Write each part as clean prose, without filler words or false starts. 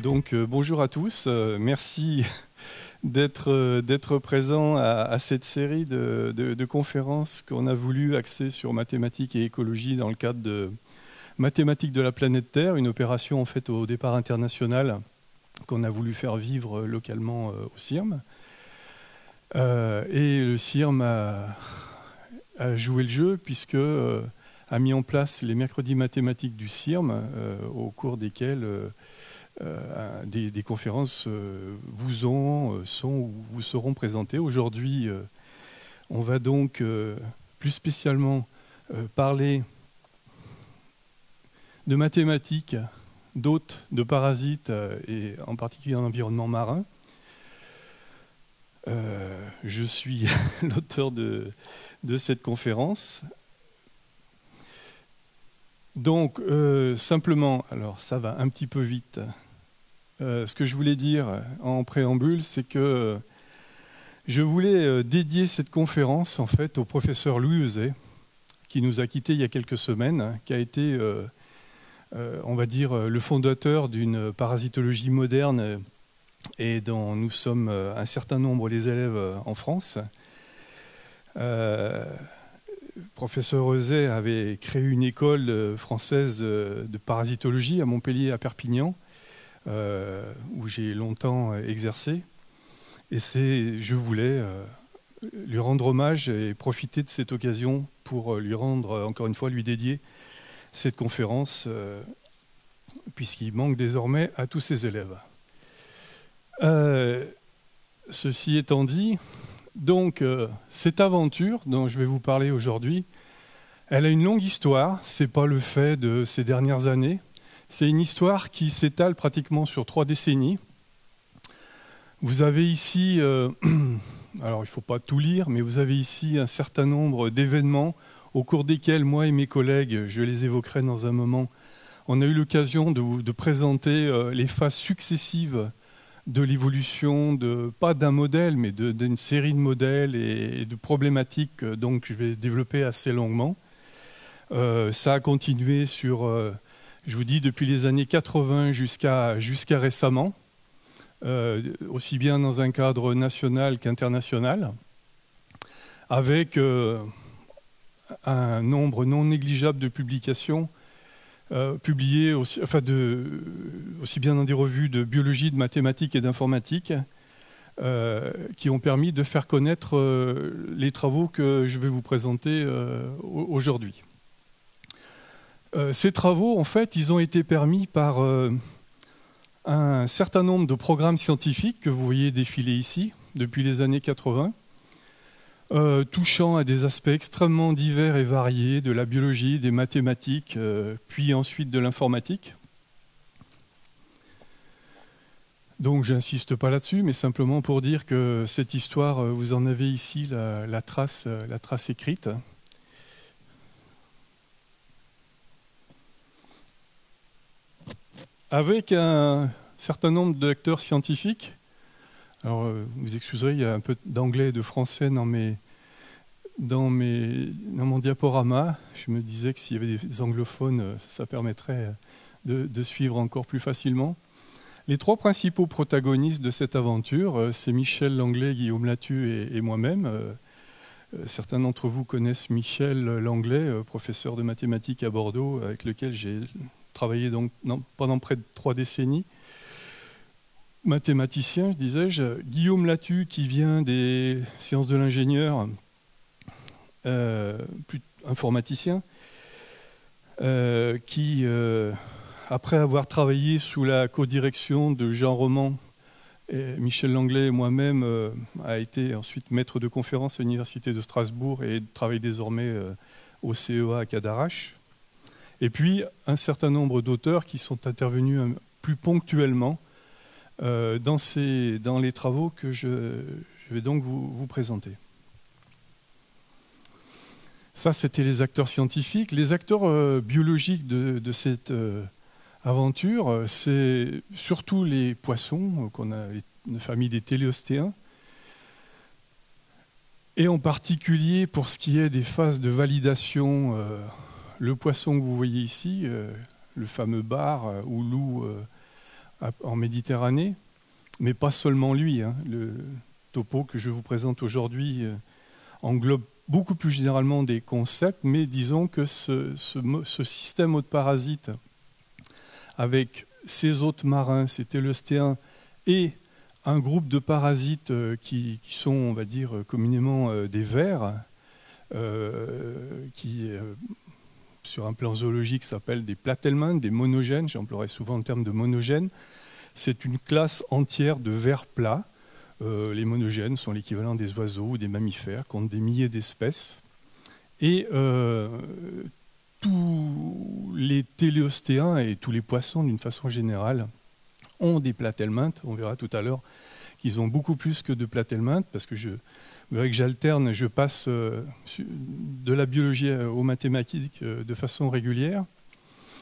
Donc bonjour à tous, merci d'être présents à cette série de conférences qu'on a voulu axer sur mathématiques et écologie dans le cadre de Mathématiques de la planète Terre, une opération en fait au départ international qu'on a voulu faire vivre localement au CIRM. Et le CIRM a joué le jeu puisque a mis en place les mercredis mathématiques du CIRM au cours desquels des conférences sont ou vous seront présentées. Aujourd'hui, on va donc plus spécialement parler de mathématiques, d'hôtes, de parasites et en particulier en environnement marin. Je suis l'auteur de cette conférence. Donc, simplement, alors ça va un petit peu vite. Ce que je voulais dire en préambule, c'est que je voulais dédier cette conférence en fait au professeur Louis Heuset, qui nous a quittés il y a quelques semaines, qui a été, on va dire, le fondateur d'une parasitologie moderne et dont nous sommes un certain nombre les élèves en France. Professeur Heuset avait créé une école française de parasitologie à Montpellier, à Perpignan, où j'ai longtemps exercé. Et je voulais lui rendre hommage et profiter de cette occasion pour lui rendre, encore une fois, lui dédier cette conférence, puisqu'il manque désormais à tous ses élèves. Ceci étant dit, donc cette aventure dont je vais vous parler aujourd'hui, elle a une longue histoire. Ce n'est pas le fait de ces dernières années. C'est une histoire qui s'étale pratiquement sur 3 décennies. Vous avez ici, alors il ne faut pas tout lire, mais vous avez ici un certain nombre d'événements au cours desquels moi et mes collègues, je les évoquerai dans un moment, on a eu l'occasion de présenter les phases successives de l'évolution, pas d'un modèle, mais d'une série de modèles et de problématiques, donc je vais développer assez longuement. Ça a continué sur, je vous dis, depuis les années 80 jusqu'à récemment, aussi bien dans un cadre national qu'international, avec un nombre non négligeable de publications publiées aussi bien dans des revues de biologie, de mathématiques et d'informatique, qui ont permis de faire connaître les travaux que je vais vous présenter aujourd'hui. Ces travaux, en fait, ils ont été permis par un certain nombre de programmes scientifiques que vous voyez défiler ici depuis les années 80, touchant à des aspects extrêmement divers et variés de la biologie, des mathématiques, puis ensuite de l'informatique. Donc j'insiste pas là-dessus, mais simplement pour dire que cette histoire, vous en avez ici la trace écrite. Avec un certain nombre d'acteurs scientifiques. Alors, vous excuserez, il y a un peu d'anglais et de français dans mon diaporama. Je me disais que s'il y avait des anglophones, ça permettrait de suivre encore plus facilement. Les 3 principaux protagonistes de cette aventure, c'est Michel Langlais, Guillaume Lathu et moi-même. Certains d'entre vous connaissent Michel Langlais, professeur de mathématiques à Bordeaux, avec lequel j'ai travaillé donc pendant près de 3 décennies. Mathématicien, disais-je. Guillaume Lathu, qui vient des sciences de l'ingénieur, informaticien, qui, après avoir travaillé sous la codirection de Jean Roman, Michel Langlais et moi-même, a été ensuite maître de conférence à l'Université de Strasbourg et travaille désormais au CEA à Cadarache. Et puis, un certain nombre d'auteurs qui sont intervenus plus ponctuellement dans les travaux que je vais donc vous présenter. Ça, c'était les acteurs scientifiques. Les acteurs biologiques de cette aventure, c'est surtout les poissons, qu'on a une famille des téléostéens, et en particulier pour ce qui est des phases de validation, le poisson que vous voyez ici, le fameux bar ou loup en Méditerranée, mais pas seulement lui. Hein. Le topo que je vous présente aujourd'hui englobe beaucoup plus généralement des concepts, mais disons que ce système hôte parasite, avec ces hôtes marins, ces télostéens, et un groupe de parasites qui sont, on va dire, communément des vers, qui, sur un plan zoologique, s'appellent des platelmintes, des monogènes, j'emploierai souvent le terme de monogènes. C'est une classe entière de vers plats. Les monogènes sont l'équivalent des oiseaux ou des mammifères, comptent des milliers d'espèces. Et tous les téléostéens et tous les poissons, d'une façon générale, ont des platelmintes. On verra tout à l'heure qu'ils ont beaucoup plus que de platelmintes, parce que vous verrez que j'alterne, je passe de la biologie aux mathématiques de façon régulière.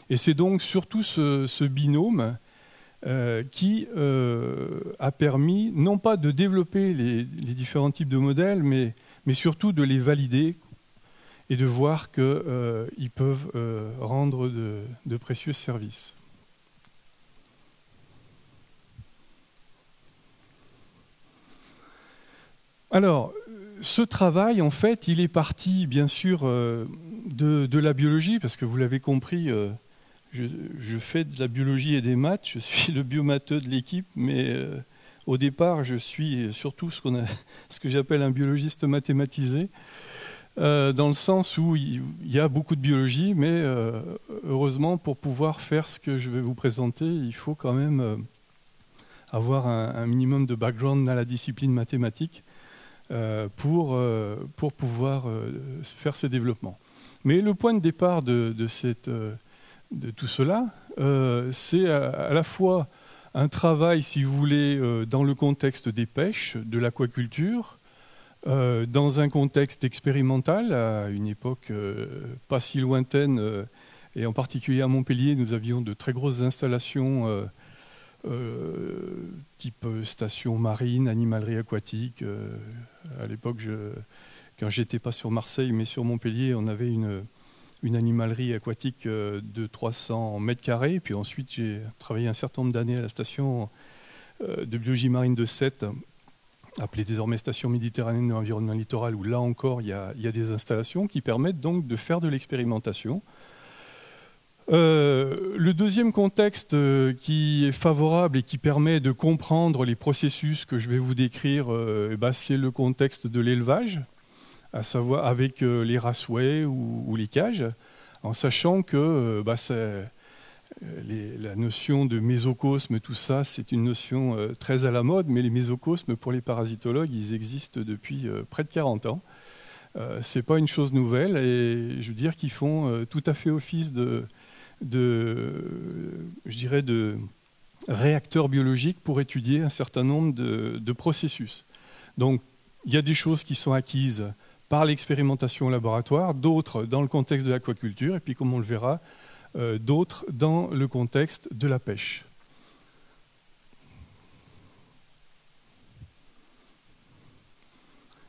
Et c'est donc surtout ce binôme qui a permis, non pas de développer les différents types de modèles, mais surtout de les valider et de voir qu'ils peuvent rendre de précieux services. Alors, ce travail, en fait, il est parti, bien sûr, de la biologie, parce que vous l'avez compris, je fais de la biologie et des maths, je suis le biomatheux de l'équipe, mais au départ, je suis surtout ce que j'appelle un biologiste mathématisé, dans le sens où il y a beaucoup de biologie, mais heureusement, pour pouvoir faire ce que je vais vous présenter, il faut quand même avoir un minimum de background dans la discipline mathématique pour pouvoir faire ces développements. Mais le point de départ de tout cela, c'est à la fois un travail, si vous voulez, dans le contexte des pêches, de l'aquaculture, dans un contexte expérimental, à une époque pas si lointaine, et en particulier à Montpellier, nous avions de très grosses installations type station marine, animalerie aquatique. À l'époque, quand j'étais pas sur Marseille, mais sur Montpellier, on avait une animalerie aquatique de 300 mètres carrés. Puis ensuite, j'ai travaillé un certain nombre d'années à la station de biologie marine de Sète, appelée désormais station méditerranéenne de l'environnement littoral, où là encore, il y a des installations qui permettent donc de faire de l'expérimentation. Le deuxième contexte qui est favorable et qui permet de comprendre les processus que je vais vous décrire, c'est le contexte de l'élevage, à savoir avec les raceway ou les cages, en sachant que la notion de mésocosme, tout ça, c'est une notion très à la mode, mais les mésocosmes, pour les parasitologues, ils existent depuis près de 40 ans. Ce n'est pas une chose nouvelle, et je veux dire qu'ils font tout à fait office de réacteurs biologiques pour étudier un certain nombre de processus. Donc, il y a des choses qui sont acquises par l'expérimentation au laboratoire, d'autres dans le contexte de l'aquaculture, et puis, comme on le verra, d'autres dans le contexte de la pêche.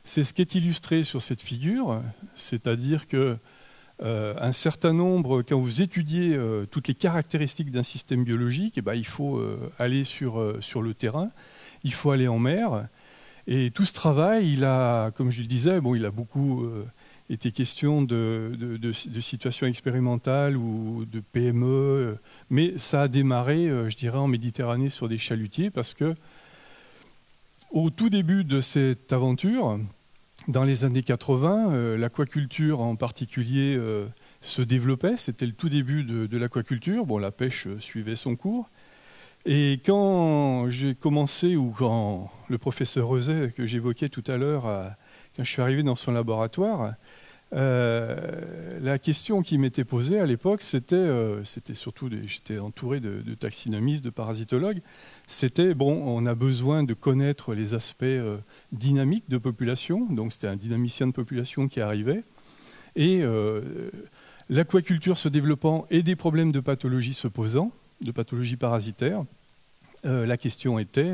C'est ce qui est illustré sur cette figure, c'est-à-dire que un certain nombre, quand vous étudiez toutes les caractéristiques d'un système biologique, il faut aller sur le terrain, il faut aller en mer. Et tout ce travail, comme je le disais, il a beaucoup été question de situations expérimentales ou de PME, mais ça a démarré, je dirais, en Méditerranée sur des chalutiers, parce que au tout début de cette aventure, dans les années 80, l'aquaculture en particulier se développait. C'était le tout début de l'aquaculture. Bon, la pêche suivait son cours. Et quand j'ai commencé, ou quand le professeur Rezet, que j'évoquais tout à l'heure, quand je suis arrivé dans son laboratoire, la question qui m'était posée à l'époque, c'était surtout, j'étais entouré de taxinomistes, de parasitologues, c'était, on a besoin de connaître les aspects dynamiques de population, donc c'était un dynamicien de population qui arrivait, et l'aquaculture se développant et des problèmes de pathologie se posant, de pathologie parasitaire, la question était,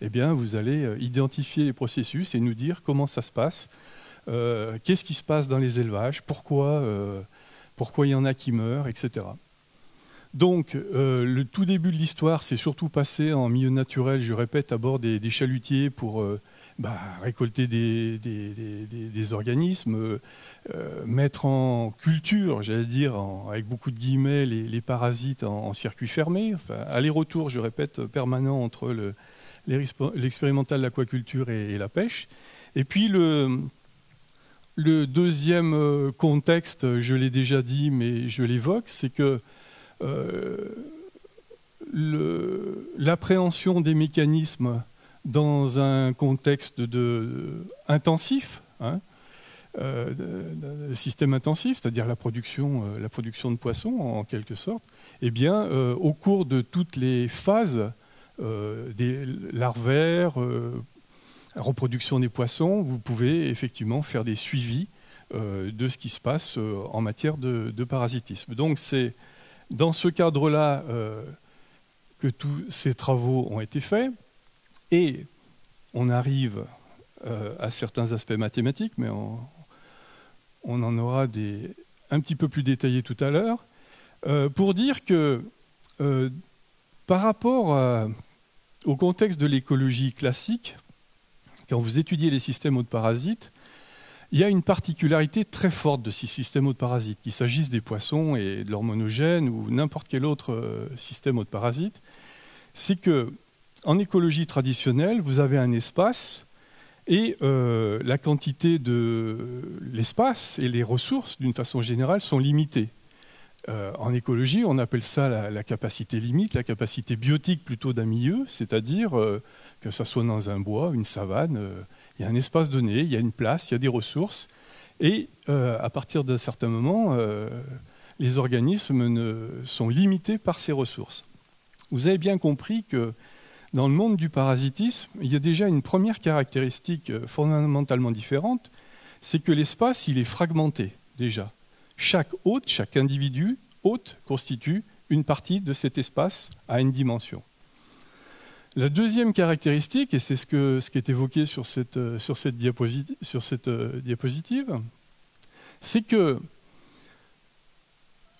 vous allez identifier les processus et nous dire comment ça se passe, qu'est-ce qui se passe dans les élevages, pourquoi il y en a qui meurent, etc. Donc, le tout début de l'histoire s'est surtout passé en milieu naturel, je répète, à bord des chalutiers pour récolter des organismes, mettre en culture, j'allais dire, avec beaucoup de guillemets, les parasites en circuit fermé. Enfin, aller-retour, je répète, permanent entre l'expérimental, l'aquaculture et la pêche. Et puis, le deuxième contexte, je l'ai déjà dit, mais je l'évoque, c'est que l'appréhension des mécanismes dans un contexte intensif, système intensif, c'est-à-dire la production de poissons en quelque sorte, eh bien, au cours de toutes les phases des larvaires, reproduction des poissons, vous pouvez effectivement faire des suivis de ce qui se passe en matière de parasitisme. Donc c'est dans ce cadre-là que tous ces travaux ont été faits, et on arrive à certains aspects mathématiques, mais on en aura un petit peu plus détaillés tout à l'heure, pour dire que par rapport au contexte de l'écologie classique, quand vous étudiez les systèmes hôtes parasites, il y a une particularité très forte de ces systèmes hôtes parasites, qu'il s'agisse des poissons et de l'hormonogène ou n'importe quel autre système hôtes parasites, c'est qu'en écologie traditionnelle, vous avez un espace et la quantité de l'espace et les ressources, d'une façon générale, sont limitées. En écologie, on appelle ça la capacité limite, la capacité biotique plutôt d'un milieu, c'est-à-dire que ça soit dans un bois, une savane, il y a un espace donné, il y a une place, il y a des ressources, et à partir d'un certain moment, les organismes sont limités par ces ressources. Vous avez bien compris que dans le monde du parasitisme, il y a déjà une première caractéristique fondamentalement différente, c'est que l'espace, il est fragmenté déjà. Chaque hôte, chaque individu hôte constitue une partie de cet espace à une dimension. La deuxième caractéristique, et c'est ce qui est évoqué sur cette diapositive, c'est que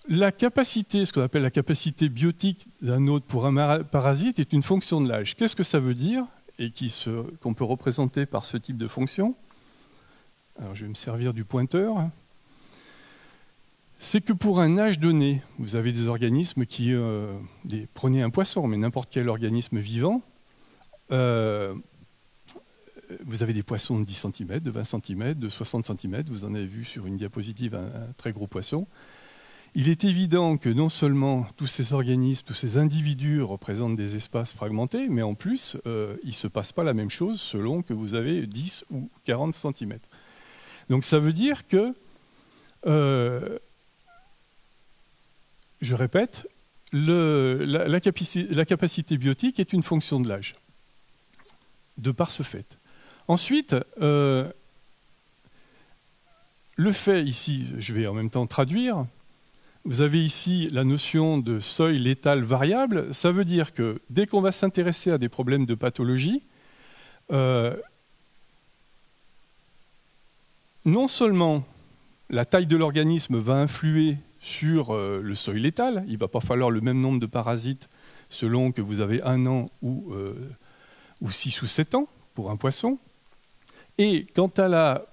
la capacité, ce qu'on appelle la capacité biotique d'un hôte pour un parasite, est une fonction de l'âge. Qu'est-ce que ça veut dire et qu'on peut représenter par ce type de fonction? Alors, je vais me servir du pointeur. C'est que pour un âge donné, vous avez des organismes qui... prenez un poisson, mais n'importe quel organisme vivant, vous avez des poissons de 10 cm, de 20 cm, de 60 cm, vous en avez vu sur une diapositive un très gros poisson. Il est évident que non seulement tous ces organismes, tous ces individus représentent des espaces fragmentés, mais en plus, il ne se passe pas la même chose selon que vous avez 10 ou 40 cm. Donc ça veut dire que... je répète, la capacité biotique est une fonction de l'âge, de par ce fait. Ensuite, le fait ici, je vais en même temps traduire, vous avez ici la notion de seuil létal variable, ça veut dire que dès qu'on va s'intéresser à des problèmes de pathologie, non seulement la taille de l'organisme va influer sur le seuil létal, il ne va pas falloir le même nombre de parasites selon que vous avez 1 an ou 6 ou 7 ans pour un poisson. Et quant à la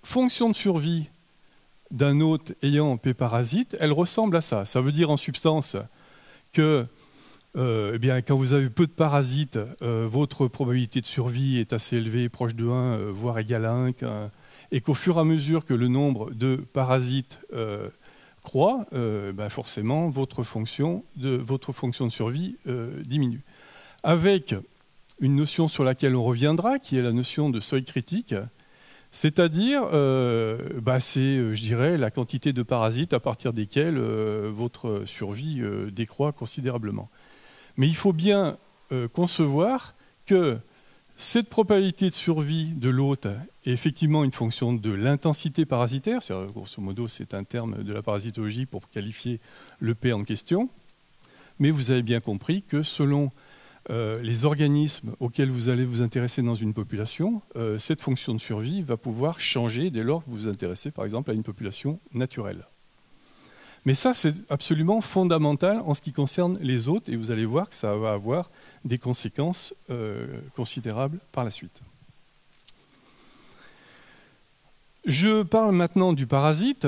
fonction de survie d'un hôte ayant un P-parasite, elle ressemble à ça. Ça veut dire en substance que quand vous avez peu de parasites, votre probabilité de survie est assez élevée, proche de 1, voire égale à 1, et qu'au fur et à mesure que le nombre de parasites croît, forcément votre fonction de survie diminue. Avec une notion sur laquelle on reviendra, qui est la notion de seuil critique, c'est-à-dire, c'est, je dirais, la quantité de parasites à partir desquels votre survie décroît considérablement. Mais il faut bien concevoir que cette probabilité de survie de l'hôte est effectivement une fonction de l'intensité parasitaire, grosso modo c'est un terme de la parasitologie pour qualifier le P en question, mais vous avez bien compris que selon les organismes auxquels vous allez vous intéresser dans une population, cette fonction de survie va pouvoir changer dès lors que vous vous intéressez par exemple à une population naturelle. Mais ça, c'est absolument fondamental en ce qui concerne les hôtes, et vous allez voir que ça va avoir des conséquences considérables par la suite. Je parle maintenant du parasite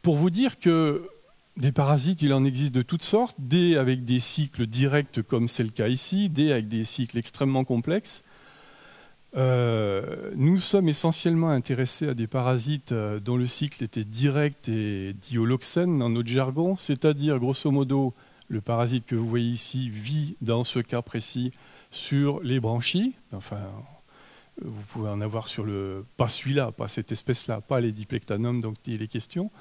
pour vous dire que des parasites, il en existe de toutes sortes, des avec des cycles directs comme c'est le cas ici, des avec des cycles extrêmement complexes. Nous sommes essentiellement intéressés à des parasites dont le cycle était direct et dit holoxène dans notre jargon, c'est-à-dire grosso modo le parasite que vous voyez ici vit dans ce cas précis sur les branchies, enfin vous pouvez en avoir sur le, pas celui-là, pas cette espèce-là, pas les diplectanums dont il est question,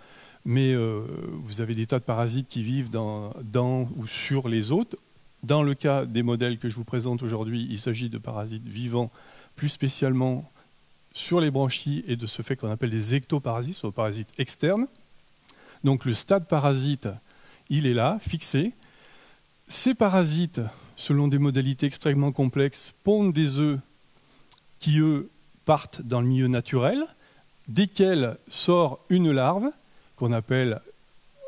mais vous avez des tas de parasites qui vivent dans ou sur les hôtes. Dans le cas des modèles que je vous présente aujourd'hui, il s'agit de parasites vivants, plus spécialement sur les branchies et de ce fait qu'on appelle des ectoparasites, soit parasites externes. Donc le stade parasite, il est là, fixé. Ces parasites, selon des modalités extrêmement complexes, pondent des œufs qui, eux, partent dans le milieu naturel, desquels sort une larve, qu'on appelle,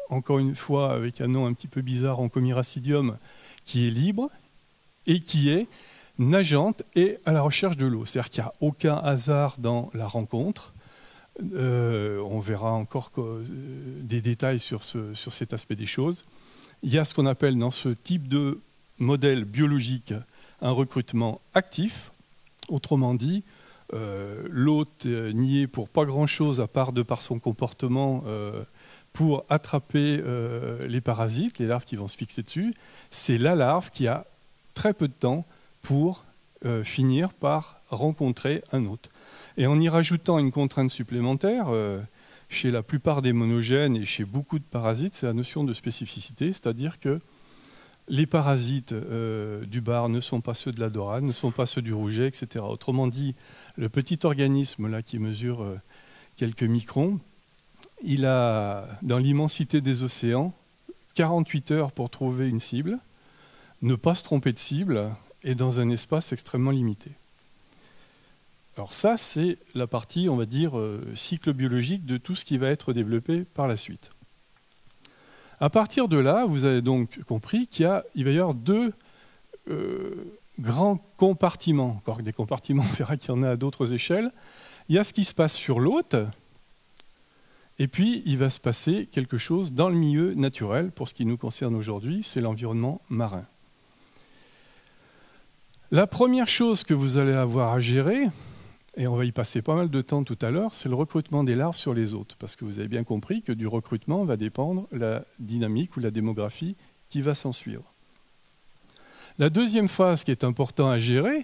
encore une fois, avec un nom un petit peu bizarre, Encomyracidium, qui est libre et qui est nageante et à la recherche de l'eau. C'est-à-dire qu'il n'y a aucun hasard dans la rencontre. On verra encore des détails sur cet aspect des choses. Il y a ce qu'on appelle dans ce type de modèle biologique un recrutement actif. Autrement dit, l'hôte n'y est pour pas grand-chose à part de par son comportement pour attraper les parasites, les larves qui vont se fixer dessus. C'est la larve qui a très peu de temps pour finir par rencontrer un hôte. Et en y rajoutant une contrainte supplémentaire, chez la plupart des monogènes et chez beaucoup de parasites, c'est la notion de spécificité, c'est-à-dire que les parasites du bar ne sont pas ceux de la dorade, ne sont pas ceux du rouget, etc. Autrement dit, le petit organisme là, qui mesure quelques microns, il a, dans l'immensité des océans, 48 heures pour trouver une cible, ne pas se tromper de cible, et dans un espace extrêmement limité. Alors ça, c'est la partie, on va dire, cycle biologique de tout ce qui va être développé par la suite. À partir de là, vous avez donc compris qu'il va y avoir deux grands compartiments. Encore des compartiments, on verra qu'il y en a à d'autres échelles. Il y a ce qui se passe sur l'hôte, et puis il va se passer quelque chose dans le milieu naturel. Pour ce qui nous concerne aujourd'hui, c'est l'environnement marin. La première chose que vous allez avoir à gérer, et on va y passer pas mal de temps tout à l'heure, c'est le recrutement des larves sur les hôtes. Parce que vous avez bien compris que du recrutement va dépendre la dynamique ou la démographie qui va s'en suivre. La deuxième phase qui est importante à gérer,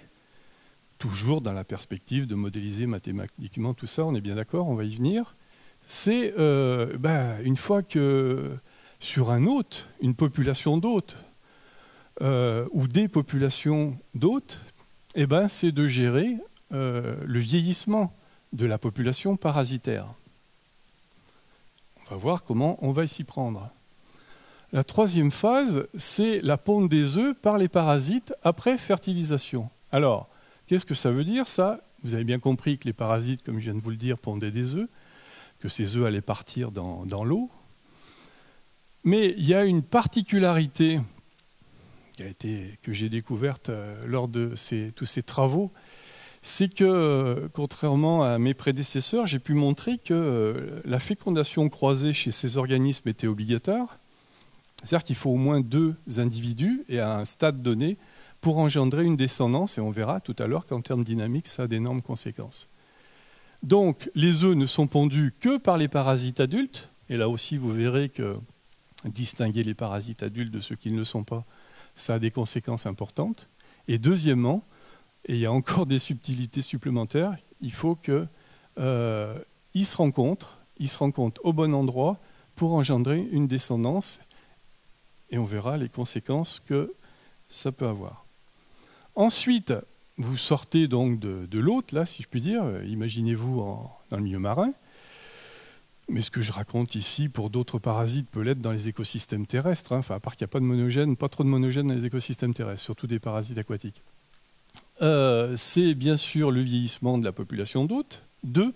toujours dans la perspective de modéliser mathématiquement tout ça, on est bien d'accord, on va y venir, c'est une fois que sur un hôte, une population d'hôtes, ou des populations d'hôtes, c'est de gérer le vieillissement de la population parasitaire. On va voir comment on va s'y prendre. La troisième phase, c'est la ponte des œufs par les parasites après fertilisation. Alors, qu'est-ce que ça veut dire ça? Vous avez bien compris que les parasites, comme je viens de vous le dire, pondaient des œufs, que ces œufs allaient partir dans l'eau. Mais il y a une particularité que j'ai découverte lors de tous ces travaux, c'est que, contrairement à mes prédécesseurs, j'ai pu montrer que la fécondation croisée chez ces organismes était obligatoire. C'est-à-dire qu'il faut au moins 2 individus et à un stade donné pour engendrer une descendance, et on verra tout à l'heure qu'en termes dynamiques, ça a d'énormes conséquences. Donc, les œufs ne sont pondus que par les parasites adultes, et là aussi, vous verrez que distinguer les parasites adultes de ceux qui ne le sont pas, ça a des conséquences importantes. Et deuxièmement, et il y a encore des subtilités supplémentaires, il faut qu'ils se rencontrent au bon endroit pour engendrer une descendance, et on verra les conséquences que ça peut avoir. Ensuite, vous sortez donc de l'hôte, là, si je puis dire, imaginez-vous dans le milieu marin, mais ce que je raconte ici pour d'autres parasites peut l'être dans les écosystèmes terrestres, hein. Enfin, à part qu'il n'y a pas de monogènes, pas trop de monogènes dans les écosystèmes terrestres, surtout des parasites aquatiques. C'est bien sûr le vieillissement de la population d'œufs.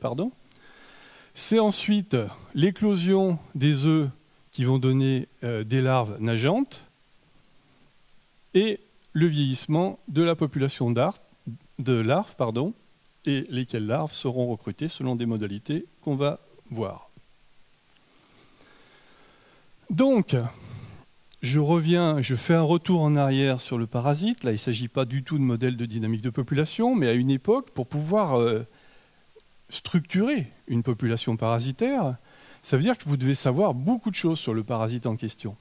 C'est ensuite l'éclosion des œufs qui vont donner des larves nageantes, et le vieillissement de la population de larves, et lesquelles larves seront recrutées selon des modalités qu'on va voir. Donc, je fais un retour en arrière sur le parasite. Là, il ne s'agit pas du tout de modèle de dynamique de population, mais à une époque, pour pouvoir structurer une population parasitaire, ça veut dire que vous devez savoir beaucoup de choses sur le parasite en question.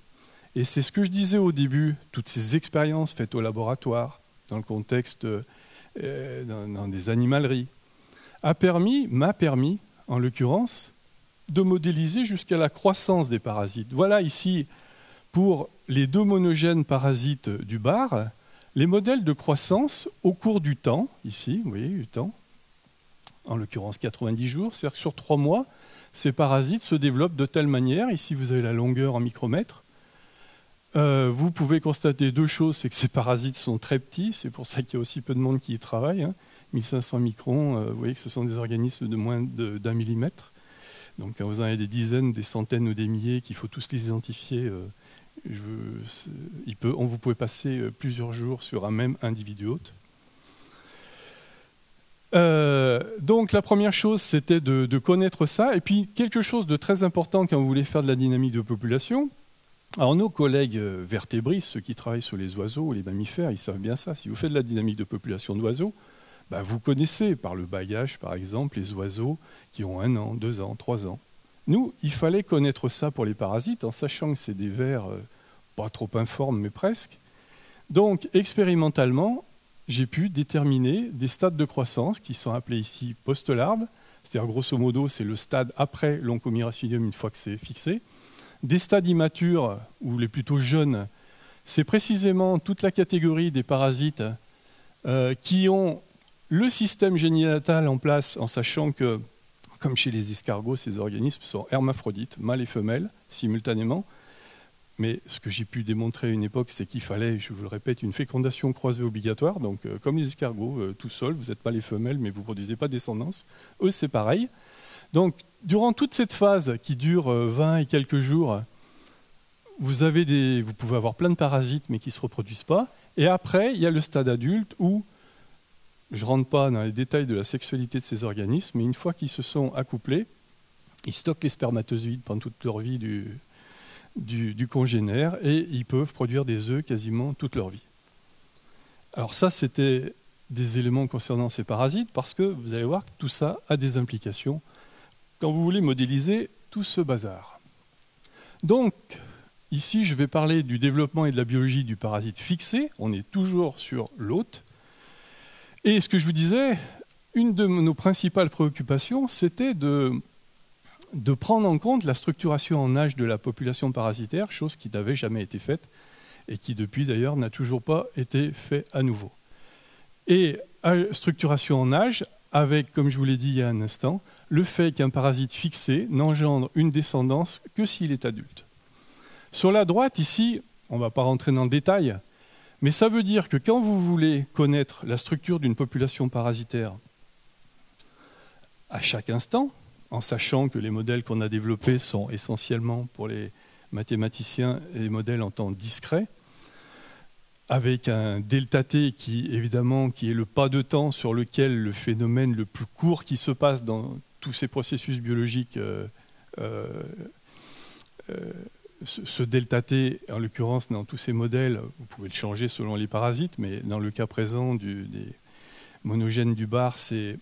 Et c'est ce que je disais au début, toutes ces expériences faites au laboratoire, dans le contexte, dans des animaleries, m'a permis, en l'occurrence, de modéliser jusqu'à la croissance des parasites. Voilà ici, pour les 2 monogènes parasites du bar, les modèles de croissance au cours du temps, ici, vous voyez, du temps, en l'occurrence 90 jours, c'est-à-dire que sur 3 mois, ces parasites se développent de telle manière, ici vous avez la longueur en micromètres. Vous pouvez constater 2 choses, c'est que ces parasites sont très petits, c'est pour ça qu'il y a aussi peu de monde qui y travaille, 1500 microns, vous voyez que ce sont des organismes de moins d'1 millimètre. Donc quand vous en avez des dizaines, des centaines ou des milliers, qu'il faut tous les identifier, vous pouvez passer plusieurs jours sur un même individu hôte. Donc la première chose, c'était de connaître ça. Et puis quelque chose de très important quand vous voulez faire de la dynamique de population. Alors nos collègues vertébristes, ceux qui travaillent sur les oiseaux ou les mammifères, ils savent bien ça. Si vous faites de la dynamique de population d'oiseaux, vous connaissez par le bagage, par exemple, les oiseaux qui ont 1 an, 2 ans, 3 ans. Nous, il fallait connaître ça pour les parasites, en sachant que c'est des vers pas trop informes, mais presque. Donc expérimentalement, j'ai pu déterminer des stades de croissance qui sont appelés ici post-larve, c'est-à-dire grosso modo c'est le stade après l'oncomyracidium une fois que c'est fixé. Des stades immatures, ou les plutôt jeunes, c'est précisément toute la catégorie des parasites qui ont le système génital en place, en sachant que, comme chez les escargots, ces organismes sont hermaphrodites, mâles et femelles, simultanément. Mais ce que j'ai pu démontrer à une époque, c'est qu'il fallait, je vous le répète, une fécondation croisée obligatoire. Donc, comme les escargots, tout seuls, vous n'êtes pas les femelles, mais vous ne produisez pas de descendance. Eux, c'est pareil. Donc, durant toute cette phase qui dure 20 et quelques jours, vous pouvez avoir plein de parasites, mais qui ne se reproduisent pas. Et après, il y a le stade adulte où, je ne rentre pas dans les détails de la sexualité de ces organismes, mais une fois qu'ils se sont accouplés, ils stockent les spermatozoïdes pendant toute leur vie du congénère et ils peuvent produire des œufs quasiment toute leur vie. Alors ça, c'était des éléments concernant ces parasites parce que vous allez voir que tout ça a des implications quand vous voulez modéliser tout ce bazar. Donc, ici, je vais parler du développement et de la biologie du parasite fixé. On est toujours sur l'hôte. Et ce que je vous disais, une de nos principales préoccupations, c'était de prendre en compte la structuration en âge de la population parasitaire, chose qui n'avait jamais été faite et qui depuis d'ailleurs n'a toujours pas été fait à nouveau. Et structuration en âge avec, comme je vous l'ai dit il y a un instant, le fait qu'un parasite fixé n'engendre une descendance que s'il est adulte. Sur la droite ici, on ne va pas rentrer dans le détail, mais ça veut dire que quand vous voulez connaître la structure d'une population parasitaire à chaque instant, en sachant que les modèles qu'on a développés sont essentiellement pour les mathématiciens des modèles en temps discret, avec un delta t qui est le pas de temps sur lequel le phénomène le plus court qui se passe dans tous ces processus biologiques, ce delta t, en l'occurrence dans tous ces modèles, vous pouvez le changer selon les parasites, mais dans le cas présent des monogènes du bar, c'est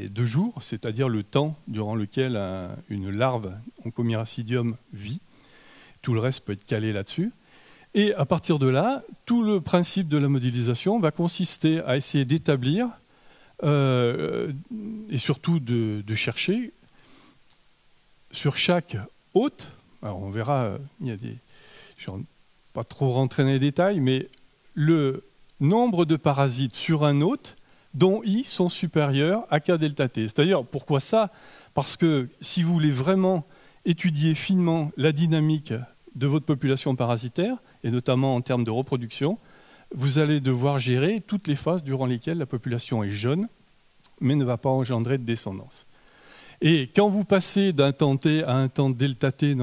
2 jours, c'est-à-dire le temps durant lequel une larve Onchomyracidium vit. Tout le reste peut être calé là-dessus. Et à partir de là, tout le principe de la modélisation va consister à essayer d'établir et surtout de chercher sur chaque hôte. Alors on verra, je ne vais pas trop rentrer dans les détails, mais le nombre de parasites sur un hôte dont I sont supérieurs à K delta T. C'est-à-dire, pourquoi ça? Parce que si vous voulez vraiment étudier finement la dynamique de votre population parasitaire, et notamment en termes de reproduction, vous allez devoir gérer toutes les phases durant lesquelles la population est jeune, mais ne va pas engendrer de descendance. Et quand vous passez d'un temps t à un temps delta t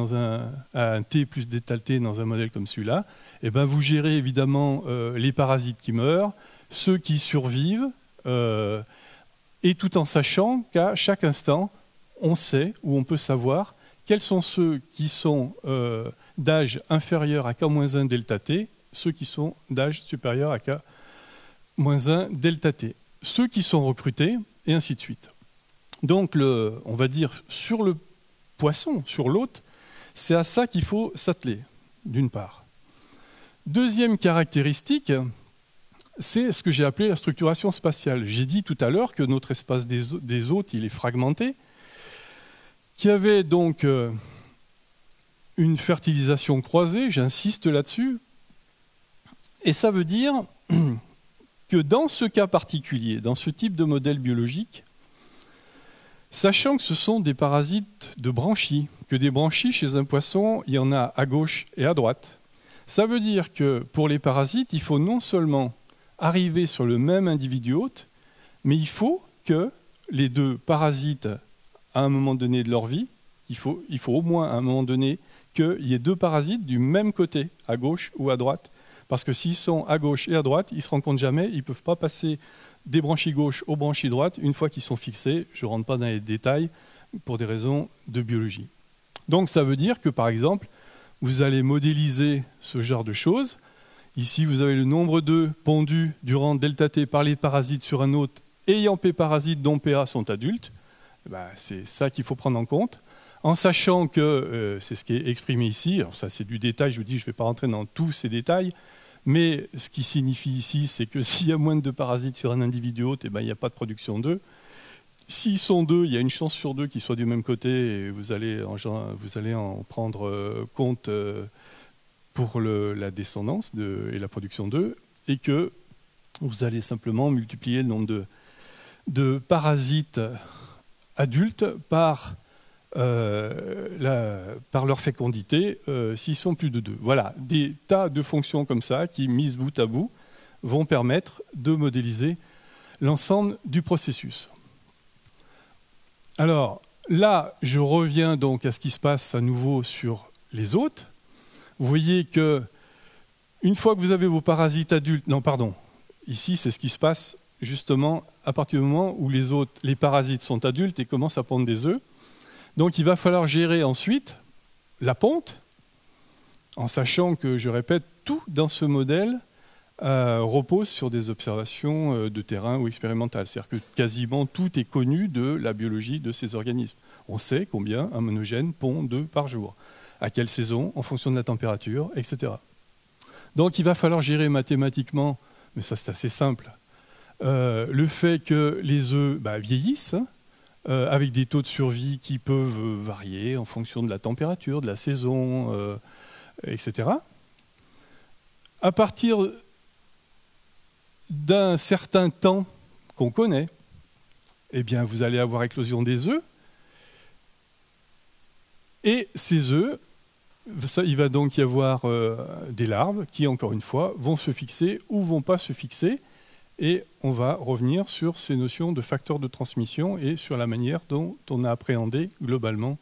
à un t plus delta t dans un modèle comme celui-là, eh ben vous gérez évidemment les parasites qui meurent, ceux qui survivent, et tout en sachant qu'à chaque instant, on sait ou on peut savoir quels sont ceux qui sont d'âge inférieur à k-1 delta t, ceux qui sont d'âge supérieur à k-1 delta t, ceux qui sont recrutés, et ainsi de suite. Donc, on va dire, sur le poisson, sur l'hôte, c'est à ça qu'il faut s'atteler, d'une part. Deuxième caractéristique, c'est ce que j'ai appelé la structuration spatiale. J'ai dit tout à l'heure que notre espace des hôtes, il est fragmenté, qu'il y avait donc une fertilisation croisée, j'insiste là-dessus, et ça veut dire que dans ce cas particulier, dans ce type de modèle biologique, sachant que ce sont des parasites de branchies, que des branchies chez un poisson, il y en a à gauche et à droite, ça veut dire que pour les parasites, il faut non seulement arriver sur le même individu hôte, mais il faut que les deux parasites, à un moment donné de leur vie, il faut au moins à un moment donné qu'il y ait deux parasites du même côté, à gauche ou à droite. Parce que s'ils sont à gauche et à droite, ils ne se rencontrent jamais, ils ne peuvent pas passer des branchies gauche aux branchies droite une fois qu'ils sont fixés. Je ne rentre pas dans les détails pour des raisons de biologie. Donc ça veut dire que par exemple, vous allez modéliser ce genre de choses. Ici, vous avez le nombre d'œufs pondus durant delta t par les parasites sur un hôte ayant P parasites dont PA sont adultes. Ben, c'est ça qu'il faut prendre en compte. En sachant que c'est ce qui est exprimé ici, alors ça c'est du détail, je vous dis, je ne vais pas rentrer dans tous ces détails, mais ce qui signifie ici, c'est que s'il y a moins de parasites sur un individu hôte, eh ben, il n'y a pas de production d'œufs. S'ils sont deux, il y a une chance sur deux qu'ils soient du même côté, et vous allez en prendre compte pour la descendance et la production d'œufs, et que vous allez simplement multiplier le nombre de parasites adultes par leur fécondité s'ils sont plus de deux. Voilà, des tas de fonctions comme ça qui, mises bout à bout, vont permettre de modéliser l'ensemble du processus. Alors là, je reviens donc à ce qui se passe à nouveau sur les hôtes. Vous voyez que une fois que vous avez vos parasites adultes, non pardon, ici c'est ce qui se passe justement à partir du moment où les parasites sont adultes et commencent à pondre des œufs. Donc il va falloir gérer ensuite la ponte, en sachant que, je répète, tout dans ce modèle repose sur des observations de terrain ou expérimentales. C'est-à-dire que quasiment tout est connu de la biologie de ces organismes. On sait combien un monogène pond d'œufs par jour, à quelle saison, en fonction de la température, etc. Donc il va falloir gérer mathématiquement, mais ça c'est assez simple, le fait que les œufs vieillissent, avec des taux de survie qui peuvent varier en fonction de la température, de la saison, etc. À partir d'un certain temps qu'on connaît, eh bien, vous allez avoir éclosion des œufs. Et ces œufs, il va donc y avoir des larves qui, encore une fois, vont se fixer ou ne vont pas se fixer. Et on va revenir sur ces notions de facteurs de transmission et sur la manière dont on a appréhendé globalement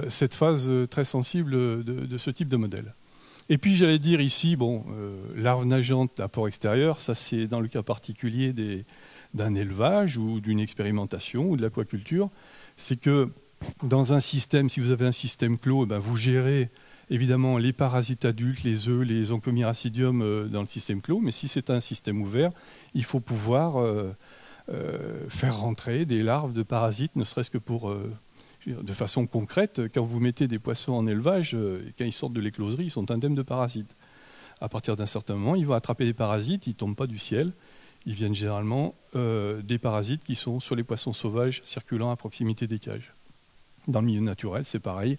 cette phase très sensible de ce type de modèle. Et puis j'allais dire ici, larves nageantes à port extérieur, ça c'est dans le cas particulier d'un élevage ou d'une expérimentation ou de l'aquaculture, c'est que dans un système, si vous avez un système clos, vous gérez évidemment les parasites adultes, les œufs, les oncomyracidium dans le système clos, mais si c'est un système ouvert, il faut pouvoir faire rentrer des larves de parasites, ne serait-ce que de façon concrète, quand vous mettez des poissons en élevage, quand ils sortent de l'écloserie, ils sont indemnes de parasites. À partir d'un certain moment, ils vont attraper des parasites, ils ne tombent pas du ciel, ils viennent généralement des parasites qui sont sur les poissons sauvages circulant à proximité des cages. Dans le milieu naturel, c'est pareil.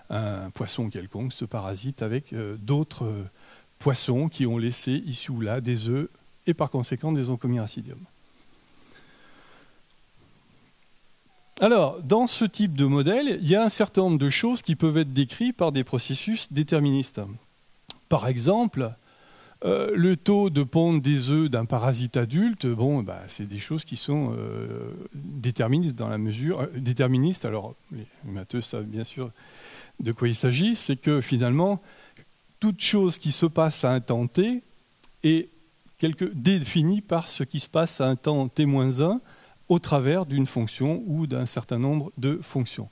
Un poisson quelconque se parasite avec d'autres poissons qui ont laissé ici ou là des œufs et par conséquent des oncomyracidium. Alors, dans ce type de modèle, il y a un certain nombre de choses qui peuvent être décrites par des processus déterministes. Par exemple, Le taux de ponte des œufs d'un parasite adulte, bon, bah, c'est des choses qui sont déterministes dans la mesure... déterministes, alors les matheux savent bien sûr de quoi il s'agit, c'est que finalement, toute chose qui se passe à un temps t est définie par ce qui se passe à un temps t-1 au travers d'une fonction ou d'un certain nombre de fonctions.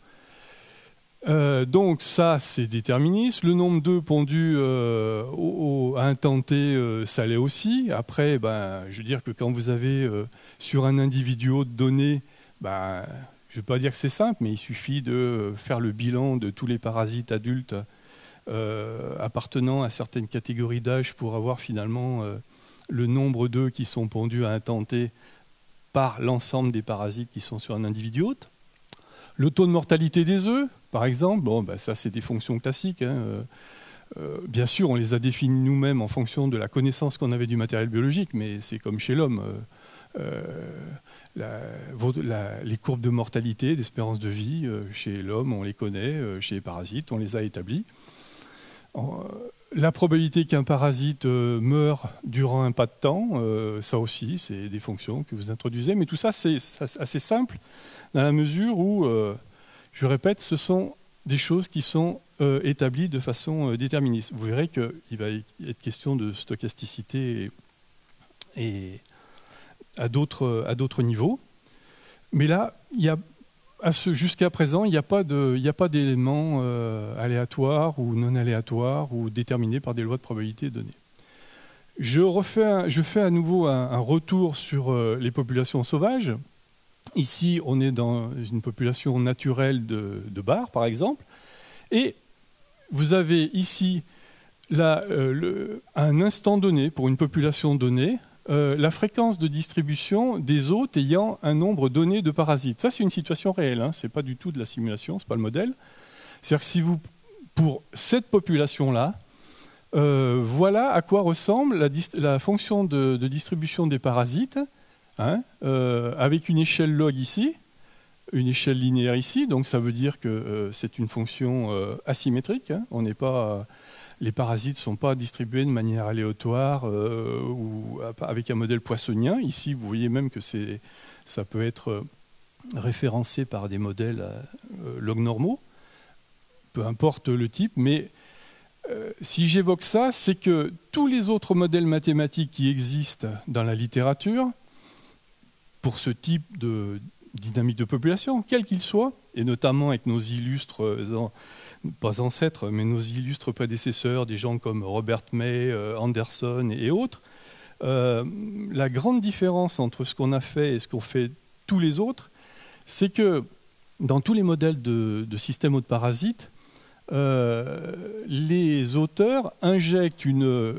Donc ça, c'est déterministe. Le nombre d'œufs pondus à un temps t, ça l'est aussi. Après, ben, je veux dire que quand vous avez sur un individu de données, ben, je ne vais pas dire que c'est simple, mais il suffit de faire le bilan de tous les parasites adultes appartenant à certaines catégories d'âge pour avoir finalement le nombre d'œufs qui sont pondus à un temps t par l'ensemble des parasites qui sont sur un individu hôte. Le taux de mortalité des œufs, par exemple, bon, ben ça c'est des fonctions classiques. Hein. Bien sûr, on les a définies nous-mêmes en fonction de la connaissance qu'on avait du matériel biologique, mais c'est comme chez l'homme. Les courbes de mortalité, d'espérance de vie, chez l'homme, on les connaît, chez les parasites, on les a établies. La probabilité qu'un parasite meure durant un pas de temps, ça aussi, c'est des fonctions que vous introduisez, mais tout ça, c'est assez simple dans la mesure où, je répète, ce sont des choses qui sont établies de façon déterministe. Vous verrez qu'il va être question de stochasticité et à d'autres niveaux. Mais là, jusqu'à présent, il n'y a pas d'éléments aléatoires ou non aléatoires ou déterminés par des lois de probabilité données. Je fais à nouveau un retour sur les populations sauvages. Ici, on est dans une population naturelle de bar, par exemple. Et vous avez ici, là, à un instant donné, pour une population donnée, la fréquence de distribution des hôtes ayant un nombre donné de parasites. Ça, c'est une situation réelle, hein, ce n'est pas du tout de la simulation, ce n'est pas le modèle. C'est-à-dire que si vous, pour cette population-là, voilà à quoi ressemble la fonction de distribution des parasites, hein, avec une échelle log ici, une échelle linéaire ici, donc ça veut dire que c'est une fonction asymétrique, hein, on n'est pas... Les parasites ne sont pas distribués de manière aléatoire ou avec un modèle poissonien. Ici, vous voyez même que ça peut être référencé par des modèles log normaux, peu importe le type. Mais si j'évoque ça, c'est que tous les autres modèles mathématiques qui existent dans la littérature, pour ce type de dynamique de population, quel qu'il soit, et notamment avec nos illustres... pas ancêtres, mais nos illustres prédécesseurs, des gens comme Robert May, Anderson et autres, la grande différence entre ce qu'on a fait et ce qu'ont fait tous les autres, c'est que dans tous les modèles de systèmes hôtes parasites, les auteurs injectent une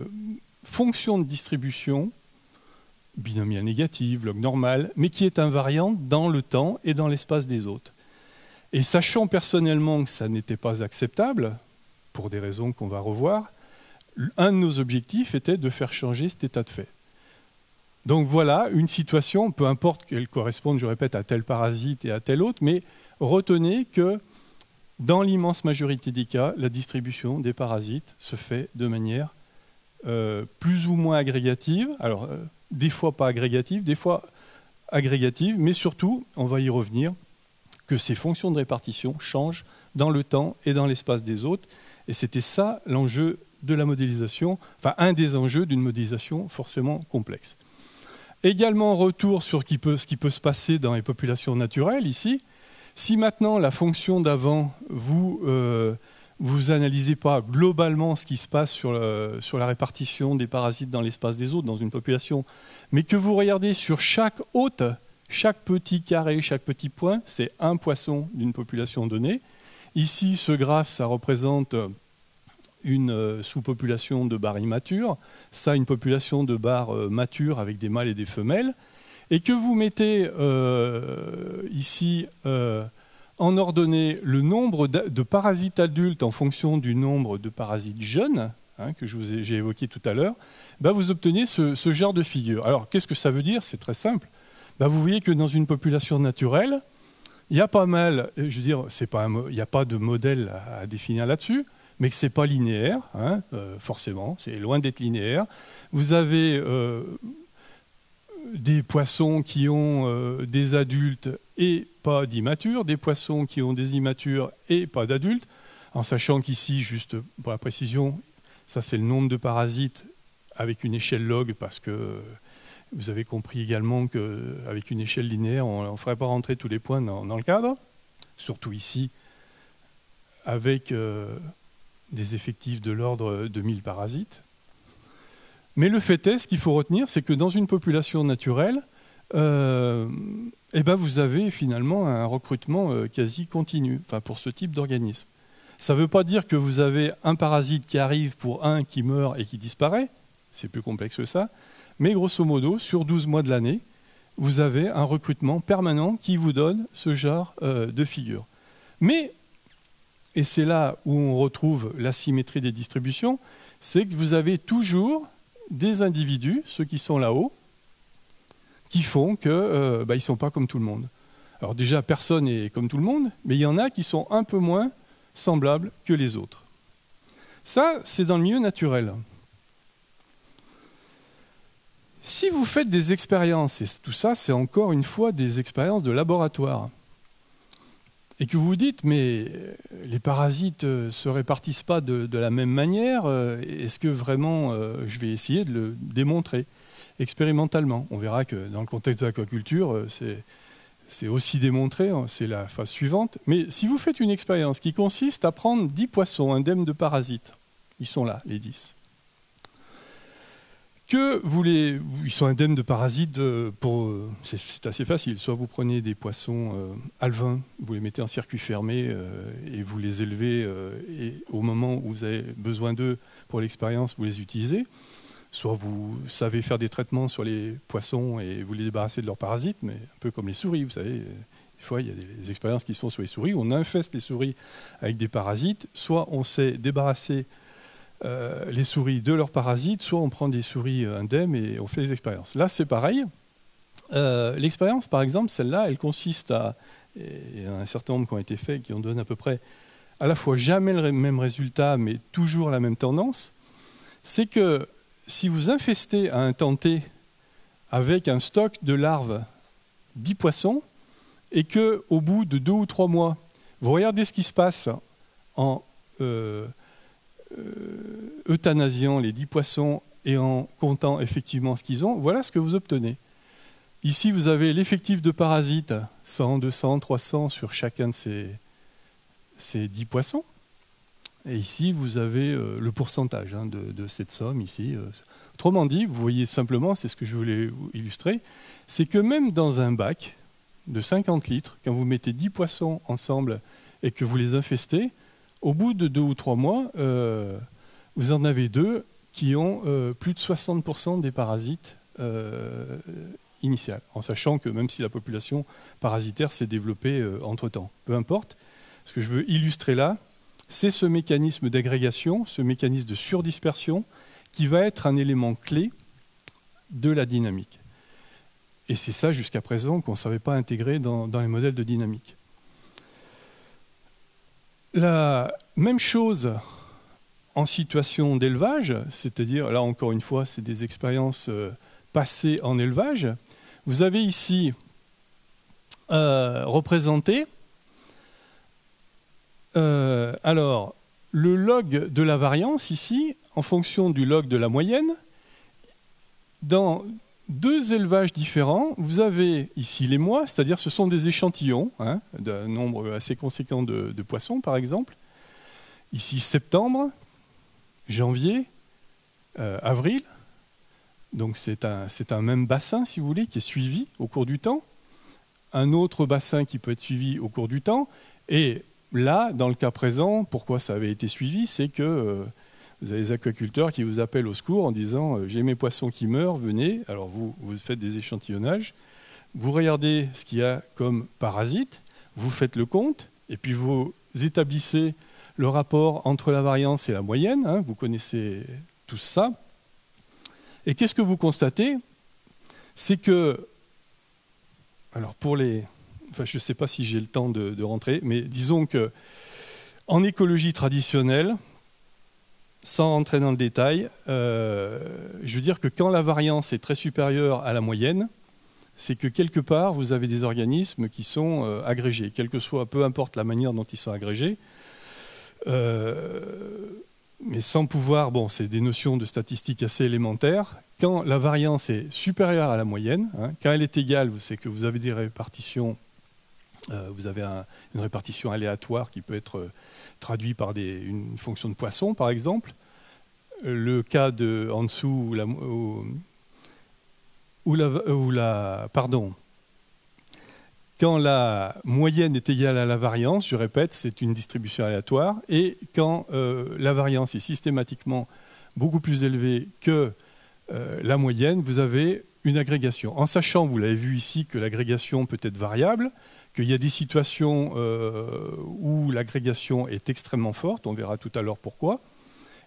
fonction de distribution, binomiale négative, log normal, mais qui est invariante dans le temps et dans l'espace des hôtes. Et sachant personnellement que ça n'était pas acceptable, pour des raisons qu'on va revoir, un de nos objectifs était de faire changer cet état de fait. Donc voilà, une situation, peu importe qu'elle corresponde, je répète, à tel parasite et à tel autre, mais retenez que dans l'immense majorité des cas, la distribution des parasites se fait de manière plus ou moins agrégative. Alors, des fois pas agrégative, des fois agrégative, mais surtout, on va y revenir, que ces fonctions de répartition changent dans le temps et dans l'espace des hôtes. Et c'était ça l'enjeu de la modélisation, enfin un des enjeux d'une modélisation forcément complexe. Également, retour sur ce qui peut se passer dans les populations naturelles ici. Si maintenant la fonction d'avant, vous n'analysez pas globalement ce qui se passe sur la répartition des parasites dans l'espace des hôtes dans une population, mais que vous regardez sur chaque hôte, chaque petit carré, chaque petit point, c'est un poisson d'une population donnée. Ici, ce graphe, ça représente une sous-population de bars immatures. Ça, une population de bars matures avec des mâles et des femelles. Et que vous mettez ici en ordonnée le nombre de parasites adultes en fonction du nombre de parasites jeunes, hein, que j'ai évoqué tout à l'heure, ben vous obtenez ce genre de figure. Alors, qu'est-ce que ça veut dire? C'est très simple. Ben, vous voyez que dans une population naturelle, il y a pas mal, je veux dire, il n'y a pas de modèle à définir là-dessus, mais que ce n'est pas linéaire, hein, forcément, c'est loin d'être linéaire. Vous avez des poissons qui ont des adultes et pas d'immatures, des poissons qui ont des immatures et pas d'adultes, en sachant qu'ici, juste pour la précision, ça c'est le nombre de parasites avec une échelle log, parce que vous avez compris également qu'avec une échelle linéaire, on ne ferait pas rentrer tous les points dans le cadre, surtout ici, avec des effectifs de l'ordre de 1000 parasites. Mais le fait est, ce qu'il faut retenir, c'est que dans une population naturelle, vous avez finalement un recrutement quasi continu, enfin, pour ce type d'organisme. Ça ne veut pas dire que vous avez un parasite qui arrive pour un qui meurt et qui disparaît, c'est plus complexe que ça, mais grosso modo, sur 12 mois de l'année, vous avez un recrutement permanent qui vous donne ce genre de figure. Mais, et c'est là où on retrouve l'asymétrie des distributions, c'est que vous avez toujours des individus, ceux qui sont là-haut, qui font qu'ils ne sont pas comme tout le monde. Alors déjà, personne n'est comme tout le monde, mais il y en a qui sont un peu moins semblables que les autres. Ça, c'est dans le milieu naturel. Si vous faites des expériences, et tout ça, c'est encore une fois des expériences de laboratoire, et que vous vous dites, mais les parasites ne se répartissent pas de la même manière, est-ce que vraiment je vais essayer de le démontrer expérimentalement? On verra que dans le contexte de l'aquaculture, c'est aussi démontré, c'est la phase suivante. Mais si vous faites une expérience qui consiste à prendre 10 poissons indemnes de parasites, ils sont là, les 10, ils sont indemnes de parasites, c'est assez facile. Soit vous prenez des poissons alevins, vous les mettez en circuit fermé et vous les élevez, et au moment où vous avez besoin d'eux pour l'expérience, vous les utilisez. Soit vous savez faire des traitements sur les poissons et vous les débarrassez de leurs parasites, mais un peu comme les souris, vous savez. Des fois, il y a des expériences qui se font sur les souris, où on infeste les souris avec des parasites. Soit on sait débarrasser les souris de leurs parasites, soit on prend des souris indemnes et on fait des expériences. Là, c'est pareil. L'expérience, par exemple, celle-là, elle consiste à... Il y en a un certain nombre qui ont été faits, qui ont donné à peu près à la fois jamais le même résultat, mais toujours la même tendance. C'est que si vous infestez à un temps T avec un stock de larves 10 poissons, et qu'au bout de 2 ou 3 mois, vous regardez ce qui se passe en euthanasiant les 10 poissons et en comptant effectivement ce qu'ils ont, voilà ce que vous obtenez. Ici, vous avez l'effectif de parasites, 100, 200, 300 sur chacun de ces 10 poissons. Et ici, vous avez le pourcentage de cette somme ici. Autrement dit, vous voyez simplement, c'est ce que je voulais vous illustrer, c'est que même dans un bac de 50 litres, quand vous mettez 10 poissons ensemble et que vous les infestez, au bout de 2 ou 3 mois, vous en avez 2 qui ont plus de 60% des parasites initiales, en sachant que même si la population parasitaire s'est développée entre-temps. Peu importe, ce que je veux illustrer là, c'est ce mécanisme d'agrégation, ce mécanisme de surdispersion, qui va être un élément clé de la dynamique. Et c'est ça, jusqu'à présent, qu'on ne savait pas intégrer dans les modèles de dynamique. La même chose en situation d'élevage, c'est-à-dire, là encore une fois, c'est des expériences passées en élevage. Vous avez ici représenté alors, le log de la variance ici, en fonction du log de la moyenne, dans 2 élevages différents, vous avez ici les mois, c'est-à-dire ce sont des échantillons d'un nombre assez conséquent de poissons, par exemple. Ici, septembre, janvier, avril. Donc c'est un même bassin, si vous voulez, qui est suivi au cours du temps. Un autre bassin qui peut être suivi au cours du temps. Et là, dans le cas présent, pourquoi ça avait été suivi, c'est que vous avez des aquaculteurs qui vous appellent au secours en disant « j'ai mes poissons qui meurent, venez ». Alors vous faites des échantillonnages, vous regardez ce qu'il y a comme parasites, vous faites le compte, et puis vous établissez le rapport entre la variance et la moyenne, vous connaissez tout ça. Et qu'est-ce que vous constatez? C'est que, alors pour les... Enfin, je ne sais pas si j'ai le temps de rentrer, mais disons qu'en écologie traditionnelle, sans rentrer dans le détail, je veux dire que quand la variance est très supérieure à la moyenne, c'est que quelque part, vous avez des organismes qui sont agrégés, quelle que soit, peu importe la manière dont ils sont agrégés. Mais sans pouvoir, bon, c'est des notions de statistiques assez élémentaires. Quand la variance est supérieure à la moyenne, hein, quand elle est égale, c'est que vous avez des répartitions, vous avez une répartition aléatoire qui peut être traduite par une fonction de Poisson, par exemple. Le cas en dessous quand la moyenne est égale à la variance, je répète, c'est une distribution aléatoire, et quand la variance est systématiquement beaucoup plus élevée que la moyenne, vous avez une agrégation. En sachant, vous l'avez vu ici, que l'agrégation peut être variable, qu'il y a des situations où l'agrégation est extrêmement forte, on verra tout à l'heure pourquoi.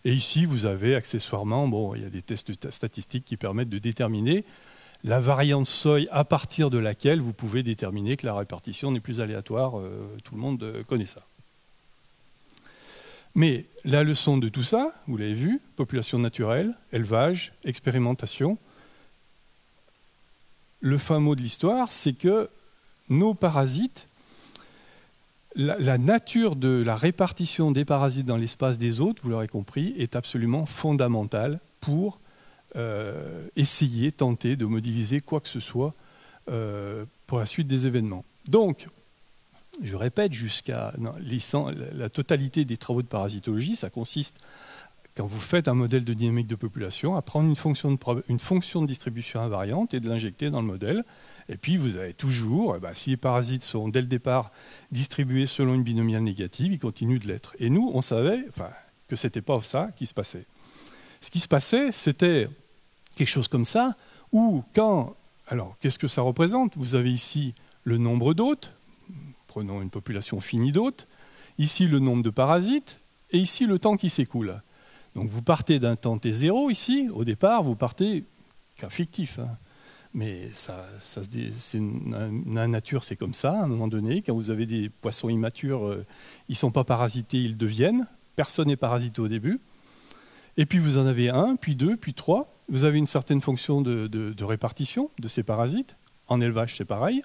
Et ici, vous avez accessoirement, bon, il y a des tests statistiques qui permettent de déterminer la variance seuil à partir de laquelle vous pouvez déterminer que la répartition n'est plus aléatoire. Tout le monde connaît ça. Mais la leçon de tout ça, vous l'avez vu, population naturelle, élevage, expérimentation. Le fin mot de l'histoire, c'est que nos parasites, la nature de la répartition des parasites dans l'espace des hôtes, vous l'aurez compris, est absolument fondamentale pour tenter de modéliser quoi que ce soit pour la suite des événements. Donc, je répète, jusqu'à la totalité des travaux de parasitologie, ça consiste, quand vous faites un modèle de dynamique de population, à prendre une fonction de distribution invariante et de l'injecter dans le modèle. Et puis, vous avez toujours, si les parasites sont dès le départ distribués selon une binomiale négative, ils continuent de l'être. Et nous, on savait que ce n'était pas ça qui se passait. Ce qui se passait, c'était quelque chose comme ça, où alors, qu'est-ce que ça représente? Vous avez ici le nombre d'hôtes, prenons une population finie d'hôtes, ici le nombre de parasites, et ici le temps qui s'écoule. Donc vous partez d'un temps T0 ici, au départ, vous partez cas fictif. Hein. Mais la nature, c'est comme ça, à un moment donné. Quand vous avez des poissons immatures, ils ne sont pas parasités, ils deviennent. Personne n'est parasité au début. Et puis vous en avez un, puis deux, puis trois. Vous avez une certaine fonction de répartition de ces parasites. En élevage, c'est pareil.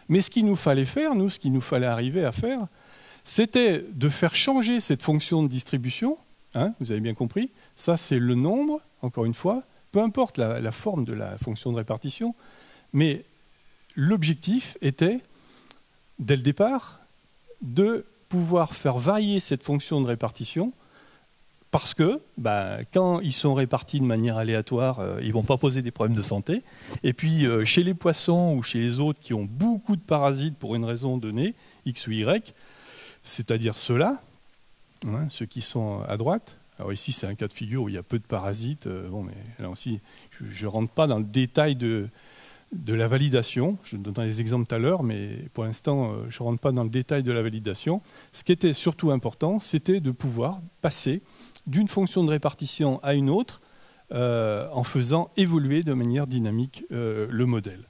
Mais ce qu'il nous fallait faire, ce qu'il nous fallait arriver à faire, c'était de faire changer cette fonction de distribution. Hein, vous avez bien compris. Ça, c'est le nombre, encore une fois. Peu importe la forme de la fonction de répartition. Mais l'objectif était, dès le départ, de pouvoir faire varier cette fonction de répartition parce que quand ils sont répartis de manière aléatoire, ils ne vont pas poser des problèmes de santé. Et puis, chez les poissons ou chez les autres qui ont beaucoup de parasites pour une raison donnée, X ou Y, c'est-à-dire ceux-là, hein, ceux qui sont à droite. Alors ici, c'est un cas de figure où il y a peu de parasites. Mais là aussi, je ne rentre pas dans le détail de la validation. Je donnerai des exemples tout à l'heure, mais pour l'instant, je ne rentre pas dans le détail de la validation. Ce qui était surtout important, c'était de pouvoir passer d'une fonction de répartition à une autre en faisant évoluer de manière dynamique le modèle.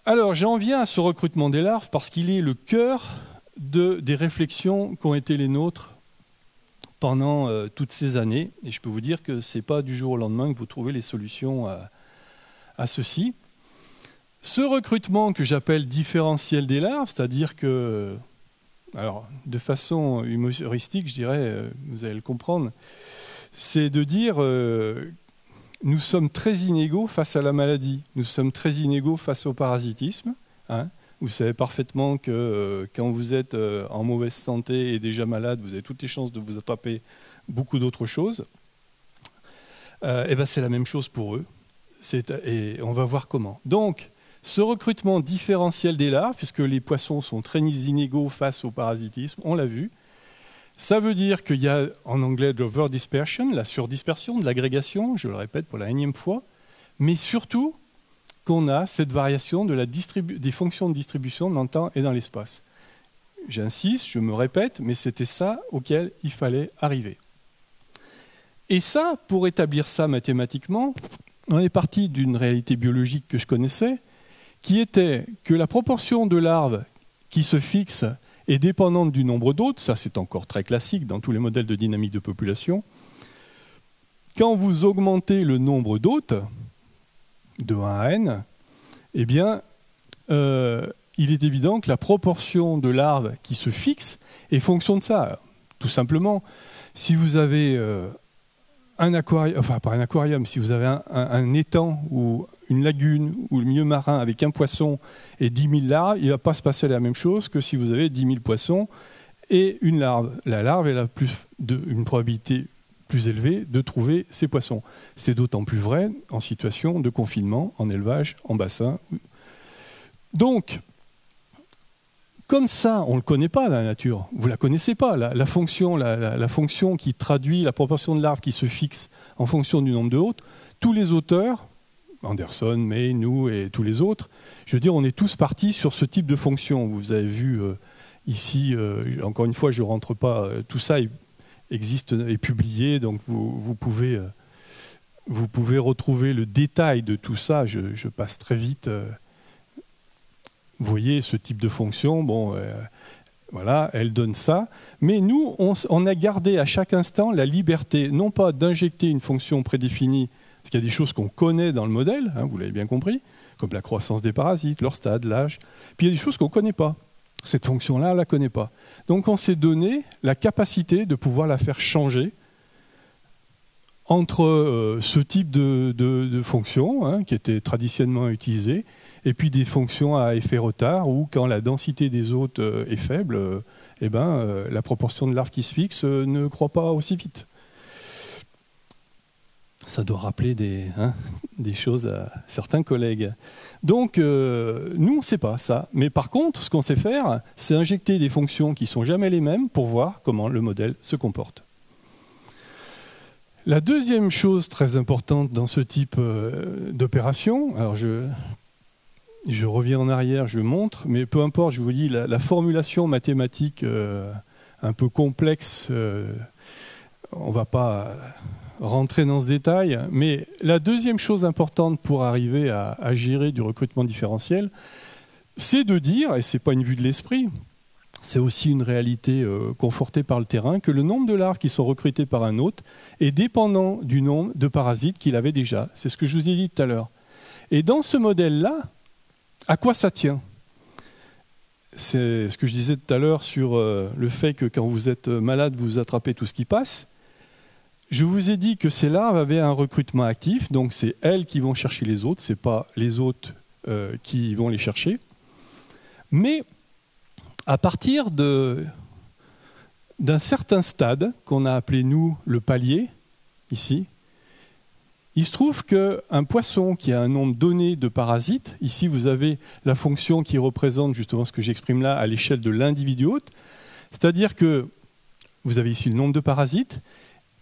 Alors, j'en viens à ce recrutement des larves parce qu'il est le cœur des réflexions qui ont été les nôtres pendant toutes ces années. Et je peux vous dire que ce n'est pas du jour au lendemain que vous trouvez les solutions à ceci. Ce recrutement que j'appelle différentiel des larves, c'est-à-dire que, alors de façon humoristique, je dirais, vous allez le comprendre, c'est de dire nous sommes très inégaux face à la maladie, nous sommes très inégaux face au parasitisme. Hein. Vous savez parfaitement que quand vous êtes en mauvaise santé et déjà malade, vous avez toutes les chances de vous attraper beaucoup d'autres choses. C'est la même chose pour eux. Et on va voir comment. Donc, ce recrutement différentiel des larves, puisque les poissons sont très inégaux face au parasitisme, on l'a vu, ça veut dire qu'il y a en anglais de overdispersion, la surdispersion, de l'agrégation, je le répète pour la énième fois, mais surtout qu'on a cette variation des fonctions de distribution dans le temps et dans l'espace. J'insiste, je me répète, mais c'était ça auquel il fallait arriver. Et ça, pour établir ça mathématiquement, on est parti d'une réalité biologique que je connaissais, qui était que la proportion de larves qui se fixe est dépendante du nombre d'hôtes. Ça, c'est encore très classique dans tous les modèles de dynamique de population. Quand vous augmentez le nombre d'hôtes, de 1 à n, eh bien, il est évident que la proportion de larves qui se fixe est fonction de ça. Tout simplement, si vous avez un aquarium, enfin pas un aquarium, si vous avez un étang ou une lagune ou le milieu marin avec un poisson et 10 000 larves, il ne va pas se passer la même chose que si vous avez 10 000 poissons et une larve. La larve elle a une probabilité plus élevée de trouver ces poissons. C'est d'autant plus vrai en situation de confinement, en élevage, en bassin. Donc, comme ça, on ne le connaît pas dans la nature. Vous ne la connaissez pas. La fonction qui traduit la proportion de larves qui se fixe en fonction du nombre de hôtes, tous les auteurs, Anderson, May, nous et tous les autres, je veux dire, on est tous partis sur ce type de fonction. Vous avez vu ici, encore une fois, je ne rentre pas, tout ça existe et publié, donc vous pouvez retrouver le détail de tout ça. Je passe très vite. Vous voyez ce type de fonction, bon, voilà, elle donne ça. Mais nous, on a gardé à chaque instant la liberté, non pas d'injecter une fonction prédéfinie, parce qu'il y a des choses qu'on connaît dans le modèle, hein, vous l'avez bien compris, comme la croissance des parasites, leur stade, l'âge. Puis il y a des choses qu'on ne connaît pas. Cette fonction-là, on ne la connaît pas. Donc on s'est donné la capacité de pouvoir la faire changer entre ce type de fonction, hein, qui était traditionnellement utilisée, et puis des fonctions à effet retard, où quand la densité des hôtes est faible, la proportion de larves qui se fixe ne croît pas aussi vite. Ça doit rappeler des choses à certains collègues. Donc, nous, on ne sait pas ça. Mais par contre, ce qu'on sait faire, c'est injecter des fonctions qui ne sont jamais les mêmes pour voir comment le modèle se comporte. La deuxième chose très importante dans ce type d'opération, alors je reviens en arrière, je montre, mais peu importe, je vous dis, la formulation mathématique un peu complexe, on ne va pas rentrer dans ce détail, mais la deuxième chose importante pour arriver à gérer du recrutement différentiel, c'est de dire, et ce n'est pas une vue de l'esprit, c'est aussi une réalité confortée par le terrain, que le nombre de larves qui sont recrutées par un hôte est dépendant du nombre de parasites qu'il avait déjà. C'est ce que je vous ai dit tout à l'heure. Et dans ce modèle-là, à quoi ça tient? C'est ce que je disais tout à l'heure sur le fait que quand vous êtes malade, vous attrapez tout ce qui passe. Je vous ai dit que ces larves avaient un recrutement actif, donc c'est elles qui vont chercher les hôtes, ce n'est pas les hôtes qui vont les chercher. Mais à partir d'un certain stade, qu'on a appelé nous le palier, ici, il se trouve qu'un poisson qui a un nombre donné de parasites, ici vous avez la fonction qui représente justement ce que j'exprime là à l'échelle de l'individu hôte, c'est-à-dire que vous avez ici le nombre de parasites,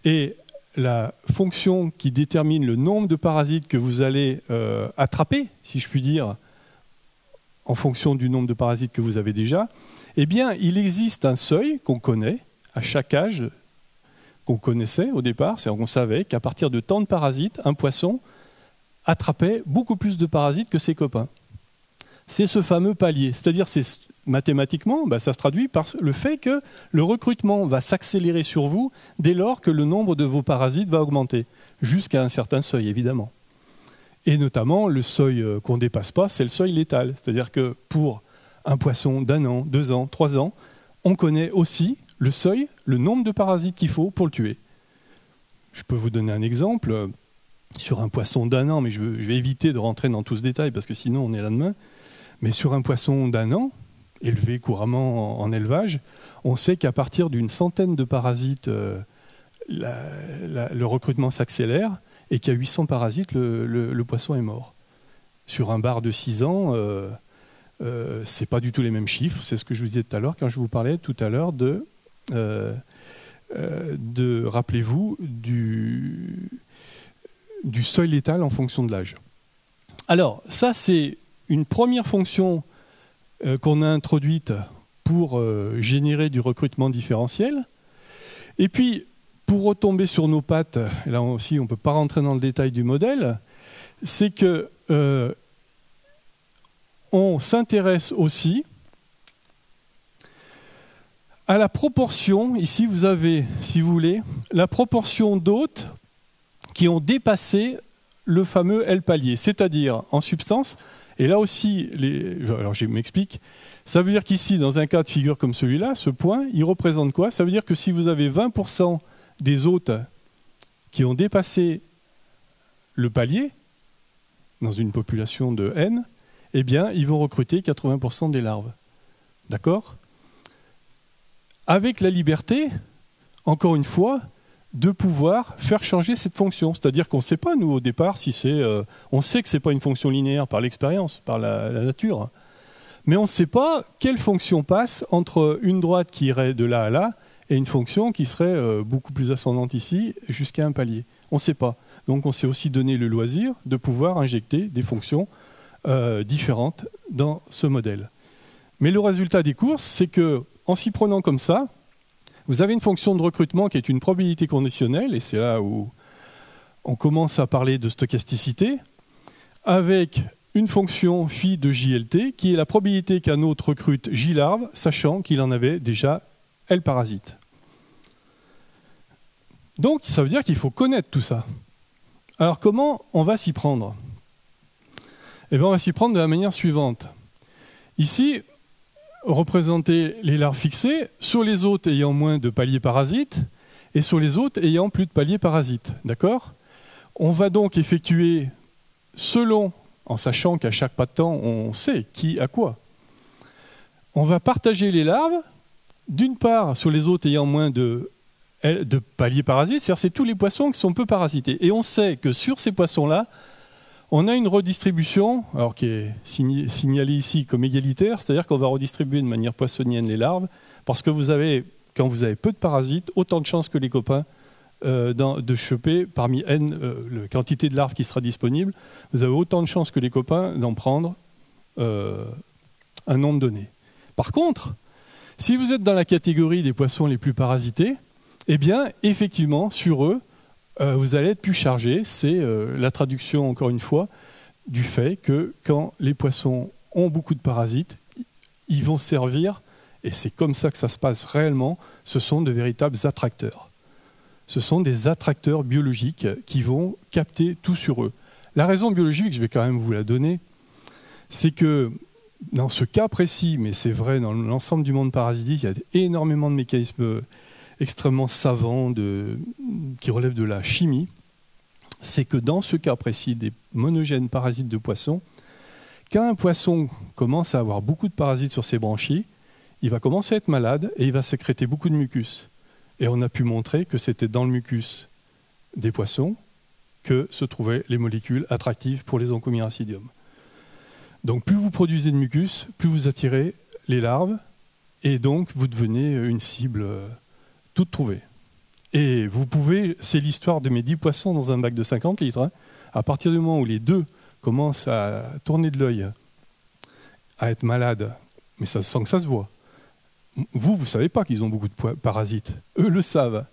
et la fonction qui détermine le nombre de parasites que vous allez attraper, si je puis dire, en fonction du nombre de parasites que vous avez déjà, eh bien, il existe un seuil qu'on connaît à chaque âge, qu'on connaissait au départ, c'est-à-dire qu'on savait qu'à partir de tant de parasites, un poisson attrapait beaucoup plus de parasites que ses copains. C'est ce fameux palier, c'est-à-dire mathématiquement, ça se traduit par le fait que le recrutement va s'accélérer sur vous dès lors que le nombre de vos parasites va augmenter, jusqu'à un certain seuil évidemment. Et notamment, le seuil qu'on ne dépasse pas, c'est le seuil létal, c'est-à-dire que pour un poisson d'1 an, 2 ans, 3 ans, on connaît aussi le seuil, le nombre de parasites qu'il faut pour le tuer. Je peux vous donner un exemple sur un poisson d'1 an, mais je vais éviter de rentrer dans tout ce détail parce que sinon on est là demain. Mais sur un poisson d'1 an, élevé couramment en élevage, on sait qu'à partir d'une centaine de parasites, le recrutement s'accélère et qu'à 800 parasites, le poisson est mort. Sur un bar de 6 ans, ce n'est pas du tout les mêmes chiffres. C'est ce que je vous disais tout à l'heure quand je vous parlais tout à l'heure de rappelez-vous, du seuil létal en fonction de l'âge. Alors, ça, c'est une première fonction qu'on a introduite pour générer du recrutement différentiel. Et puis, pour retomber sur nos pattes, là aussi, on ne peut pas rentrer dans le détail du modèle, c'est que on s'intéresse aussi à la proportion, ici vous avez, si vous voulez, la proportion d'hôtes qui ont dépassé le fameux L palier, c'est-à-dire en substance, et là aussi, alors je m'explique, ça veut dire qu'ici, dans un cas de figure comme celui-là, ce point, il représente quoi? Ça veut dire que si vous avez 20% des hôtes qui ont dépassé le palier, dans une population de N, eh bien, ils vont recruter 80% des larves. D'accord? Avec la liberté, encore une fois, de pouvoir faire changer cette fonction. C'est-à-dire qu'on ne sait pas, nous, au départ, si c'est... on sait que ce n'est pas une fonction linéaire par l'expérience, par la nature. Mais on ne sait pas quelle fonction passe entre une droite qui irait de là à là et une fonction qui serait beaucoup plus ascendante ici, jusqu'à un palier. On ne sait pas. Donc on s'est aussi donné le loisir de pouvoir injecter des fonctions différentes dans ce modèle. Mais le résultat des courses, c'est qu'en s'y prenant comme ça, vous avez une fonction de recrutement qui est une probabilité conditionnelle, et c'est là où on commence à parler de stochasticité, avec une fonction phi de JLT, qui est la probabilité qu'un hôte recrute J larve, sachant qu'il en avait déjà L parasites. Donc ça veut dire qu'il faut connaître tout ça. Alors comment on va s'y prendre? Eh bien, on va s'y prendre de la manière suivante. Ici, représenter les larves fixées sur les hôtes ayant moins de paliers parasites et sur les hôtes ayant plus de paliers parasites. D'accord? On va donc effectuer selon, en sachant qu'à chaque pas de temps, on sait qui a quoi. On va partager les larves, d'une part sur les hôtes ayant moins de paliers parasites, c'est-à-dire c'est tous les poissons qui sont peu parasités. Et on sait que sur ces poissons-là, on a une redistribution, alors qui est signalée ici comme égalitaire, c'est-à-dire qu'on va redistribuer de manière poissonienne les larves, parce que quand vous avez peu de parasites, autant de chances que les copains de choper parmi N, la quantité de larves qui sera disponible, vous avez autant de chances que les copains d'en prendre un nombre donné. Par contre, si vous êtes dans la catégorie des poissons les plus parasités, eh bien, effectivement, sur eux, vous allez être plus chargé. C'est la traduction, encore une fois, du fait que quand les poissons ont beaucoup de parasites, ils vont servir, et c'est comme ça que ça se passe réellement, ce sont de véritables attracteurs. Ce sont des attracteurs biologiques qui vont capter tout sur eux. La raison biologique, je vais quand même vous la donner, c'est que dans ce cas précis, mais c'est vrai dans l'ensemble du monde parasitique, il y a énormément de mécanismes extrêmement savants qui relèvent de la chimie, c'est que dans ce cas précis des monogènes parasites de poissons, quand un poisson commence à avoir beaucoup de parasites sur ses branchies, il va commencer à être malade et il va sécréter beaucoup de mucus. Et on a pu montrer que c'était dans le mucus des poissons que se trouvaient les molécules attractives pour les Onchomyracidium. Donc plus vous produisez de mucus, plus vous attirez les larves, et donc vous devenez une cible toute trouvée. Et vous pouvez, c'est l'histoire de mes 10 poissons dans un bac de 50 litres, hein. À partir du moment où les deux commencent à tourner de l'œil, à être malades, mais ça, sans que ça se voit, vous ne savez pas qu'ils ont beaucoup de parasites. Eux le savent.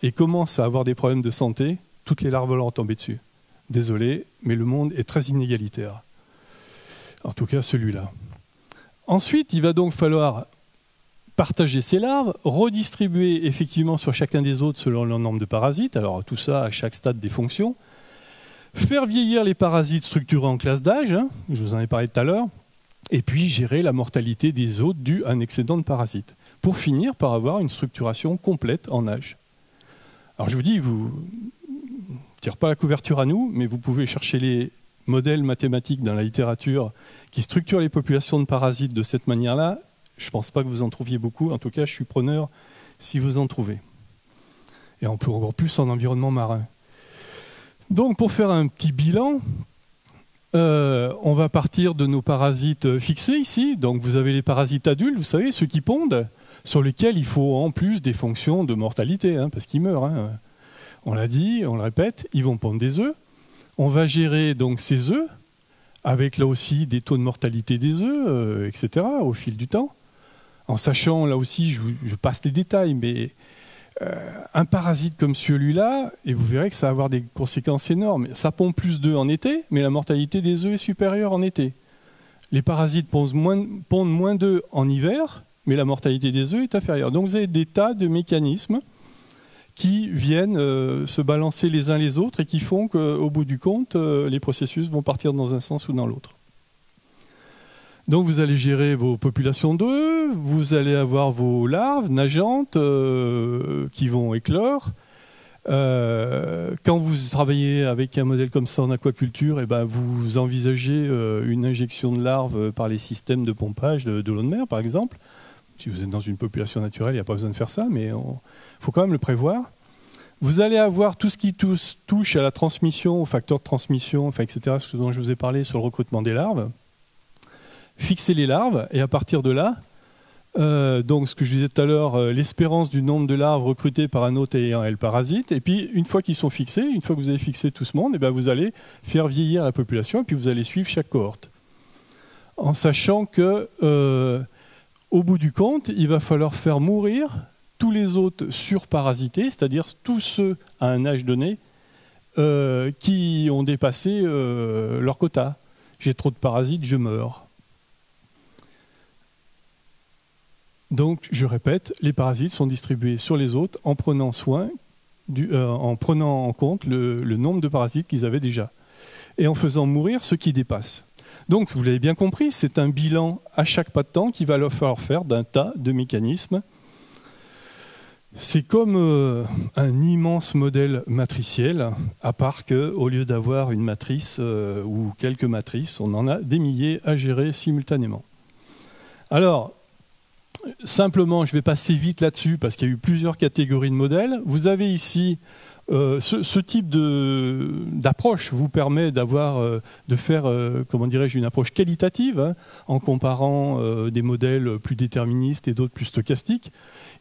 Et commencent à avoir des problèmes de santé, toutes les larves leur tombent dessus. Désolé, mais le monde est très inégalitaire. En tout cas, celui-là. Ensuite, il va donc falloir partager ces larves, redistribuer effectivement sur chacun des autres selon leur nombre de parasites, alors tout ça à chaque stade des fonctions, faire vieillir les parasites structurés en classe d'âge, hein, je vous en ai parlé tout à l'heure, et puis gérer la mortalité des hôtes due à un excédent de parasites, pour finir par avoir une structuration complète en âge. Alors je vous dis, vous ne tirez pas la couverture à nous, mais vous pouvez chercher les modèles mathématiques dans la littérature qui structurent les populations de parasites de cette manière-là. Je ne pense pas que vous en trouviez beaucoup. En tout cas, je suis preneur si vous en trouvez. Et encore plus en environnement marin. Donc, pour faire un petit bilan, on va partir de nos parasites fixés ici. Donc, vous avez les parasites adultes, vous savez, ceux qui pondent, sur lesquels il faut en plus des fonctions de mortalité, hein, parce qu'ils meurent. Hein. On l'a dit, on le répète, ils vont pondre des œufs. On va gérer donc ces œufs, avec là aussi des taux de mortalité des œufs, etc., au fil du temps. En sachant, là aussi, je passe les détails, mais un parasite comme celui-là, et vous verrez que ça va avoir des conséquences énormes. Ça pond plus d'œufs en été, mais la mortalité des œufs est supérieure en été. Les parasites pondent moins d'œufs en hiver, mais la mortalité des œufs est inférieure. Donc vous avez des tas de mécanismes qui viennent se balancer les uns les autres et qui font qu'au bout du compte, les processus vont partir dans un sens ou dans l'autre. Donc vous allez gérer vos populations d'œufs, vous allez avoir vos larves nageantes qui vont éclore. Quand vous travaillez avec un modèle comme ça en aquaculture, vous envisagez une injection de larves par les systèmes de pompage de l'eau de mer, par exemple. Si vous êtes dans une population naturelle, il n'y a pas besoin de faire ça, mais il faut quand même le prévoir. Vous allez avoir tout ce qui touche à la transmission, aux facteurs de transmission, etc., ce dont je vous ai parlé sur le recrutement des larves. Fixer les larves, et à partir de là, donc ce que je disais tout à l'heure, l'espérance du nombre de larves recrutées par un hôte ayant le parasite, et puis une fois qu'ils sont fixés, une fois que vous avez fixé tout ce monde, vous allez faire vieillir la population, et puis vous allez suivre chaque cohorte. En sachant que au bout du compte, il va falloir faire mourir tous les hôtes surparasités, c'est-à-dire tous ceux à un âge donné qui ont dépassé leur quota. J'ai trop de parasites, je meurs. Donc, je répète, les parasites sont distribués sur les hôtes en prenant en prenant en compte le nombre de parasites qu'ils avaient déjà et en faisant mourir ceux qui dépassent. Donc, vous l'avez bien compris, c'est un bilan à chaque pas de temps qu'il va leur falloir faire d'un tas de mécanismes. C'est comme un immense modèle matriciel, à part qu'au lieu d'avoir une matrice ou quelques matrices, on en a des milliers à gérer simultanément. Alors, simplement, je vais passer vite là-dessus parce qu'il y a eu plusieurs catégories de modèles. Vous avez ici ce type d'approche vous permet de faire, comment dirais-je, une approche qualitative hein, en comparant des modèles plus déterministes et d'autres plus stochastiques.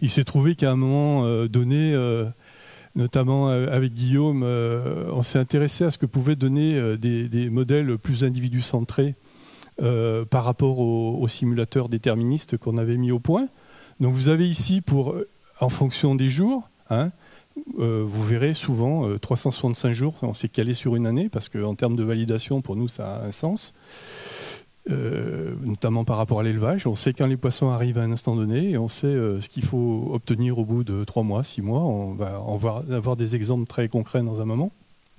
Il s'est trouvé qu'à un moment donné, notamment avec Guillaume, on s'est intéressé à ce que pouvaient donner des modèles plus individu-centrés par rapport aux simulateurs déterministes qu'on avait mis au point. Donc vous avez ici, en fonction des jours, hein, vous verrez souvent 365 jours, on s'est calé sur une année, parce qu'en termes de validation, pour nous, ça a un sens, notamment par rapport à l'élevage. On sait quand les poissons arrivent à un instant donné, et on sait ce qu'il faut obtenir au bout de 3 mois, 6 mois. On va avoir des exemples très concrets dans un moment.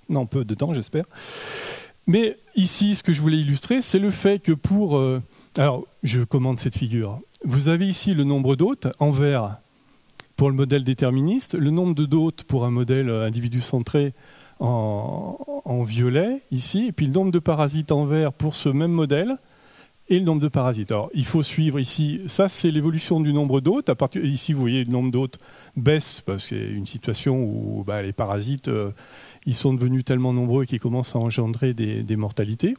Non, peu de temps, j'espère. Mais ici, ce que je voulais illustrer, c'est le fait que alors, je commande cette figure. Vous avez ici le nombre d'hôtes en vert pour le modèle déterministe, le nombre d'hôtes pour un modèle individu centré en violet, ici, et puis le nombre de parasites en vert pour ce même modèle, et le nombre de parasites. Alors, il faut suivre ici, ça c'est l'évolution du nombre d'hôtes. Ici, vous voyez, le nombre d'hôtes baisse, parce que c'est une situation où les parasites, ils sont devenus tellement nombreux qu'ils commencent à engendrer des mortalités.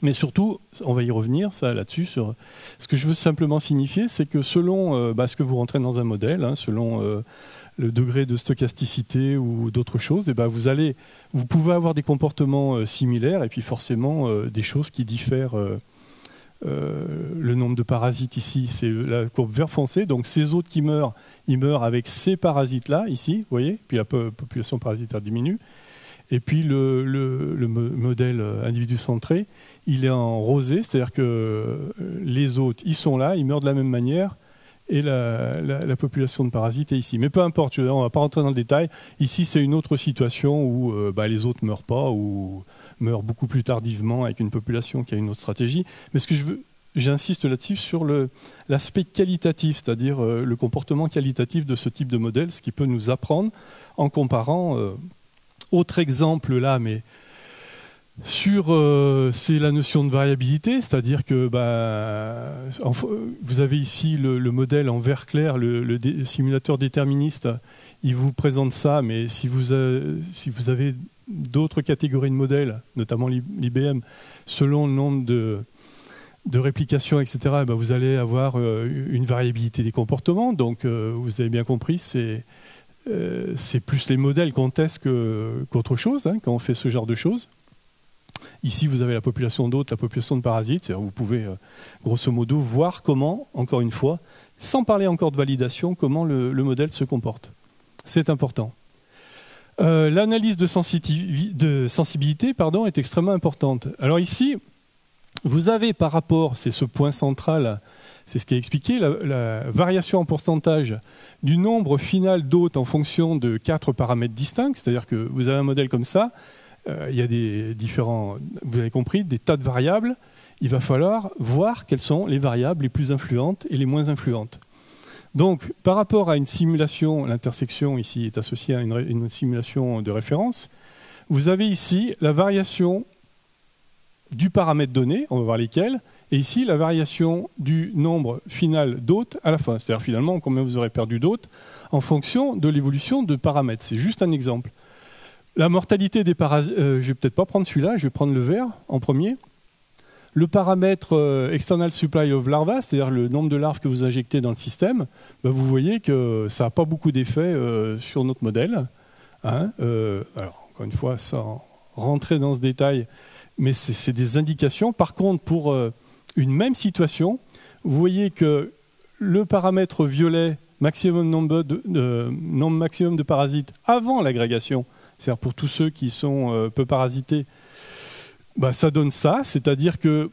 Mais surtout, on va y revenir là-dessus. Ce que je veux simplement signifier, c'est que selon ce que vous rentrez dans un modèle, hein, selon le degré de stochasticité ou d'autres choses, vous pouvez avoir des comportements similaires et puis forcément des choses qui diffèrent. Le nombre de parasites ici, c'est la courbe vert foncé. Donc ces hôtes qui meurent, ils meurent avec ces parasites-là, ici, vous voyez. Puis la population parasitaire diminue. Et puis le modèle individu centré, il est en rosé, c'est-à-dire que les hôtes, ils sont là, ils meurent de la même manière, et la population de parasites est ici. Mais peu importe, on ne va pas rentrer dans le détail. Ici, c'est une autre situation où les hôtes ne meurent pas, ou meurent beaucoup plus tardivement avec une population qui a une autre stratégie. Mais ce que j'insiste là-dessus sur l'aspect qualitatif, c'est-à-dire le comportement qualitatif de ce type de modèle, ce qui peut nous apprendre en comparant... Autre exemple là, mais c'est la notion de variabilité, c'est-à-dire que vous avez ici le modèle en vert clair, le simulateur déterministe, il vous présente ça, mais si vous avez d'autres catégories de modèles, notamment l'IBM, selon le nombre de réplications, etc., vous allez avoir une variabilité des comportements. Donc vous avez bien compris, c'est plus les modèles qu'on teste qu'autre chose, hein, quand on fait ce genre de choses. Ici, vous avez la population d'hôtes, la population de parasites. C'est-à-dire vous pouvez, grosso modo, voir comment, encore une fois, sans parler encore de validation, comment le modèle se comporte. C'est important. L'analyse de sensibilité est extrêmement importante. Alors ici, vous avez par rapport, c'est ce point central, c'est ce qui est expliqué, la variation en pourcentage du nombre final d'hôtes en fonction de 4 paramètres distincts, c'est-à-dire que vous avez un modèle comme ça, il y a des différents, vous avez compris, des tas de variables, il va falloir voir quelles sont les variables les plus influentes et les moins influentes. Donc, par rapport à une simulation, l'intersection ici est associée à une simulation de référence, vous avez ici la variation du paramètre donné, on va voir lesquels, et ici la variation du nombre final d'hôtes à la fin, c'est-à-dire finalement combien vous aurez perdu d'hôtes en fonction de l'évolution de paramètres. C'est juste un exemple. La mortalité des parasites, je ne vais peut-être pas prendre celui-là, je vais prendre le vert en premier. Le paramètre external supply of larva, c'est-à-dire le nombre de larves que vous injectez dans le système, ben vous voyez que ça n'a pas beaucoup d'effet sur notre modèle. Hein, alors, encore une fois, sans rentrer dans ce détail, mais c'est des indications. Par contre, pour une même situation, vous voyez que le paramètre violet, nombre maximum de parasites avant l'agrégation, c'est-à-dire pour tous ceux qui sont peu parasités, bah, ça donne ça, c'est-à-dire que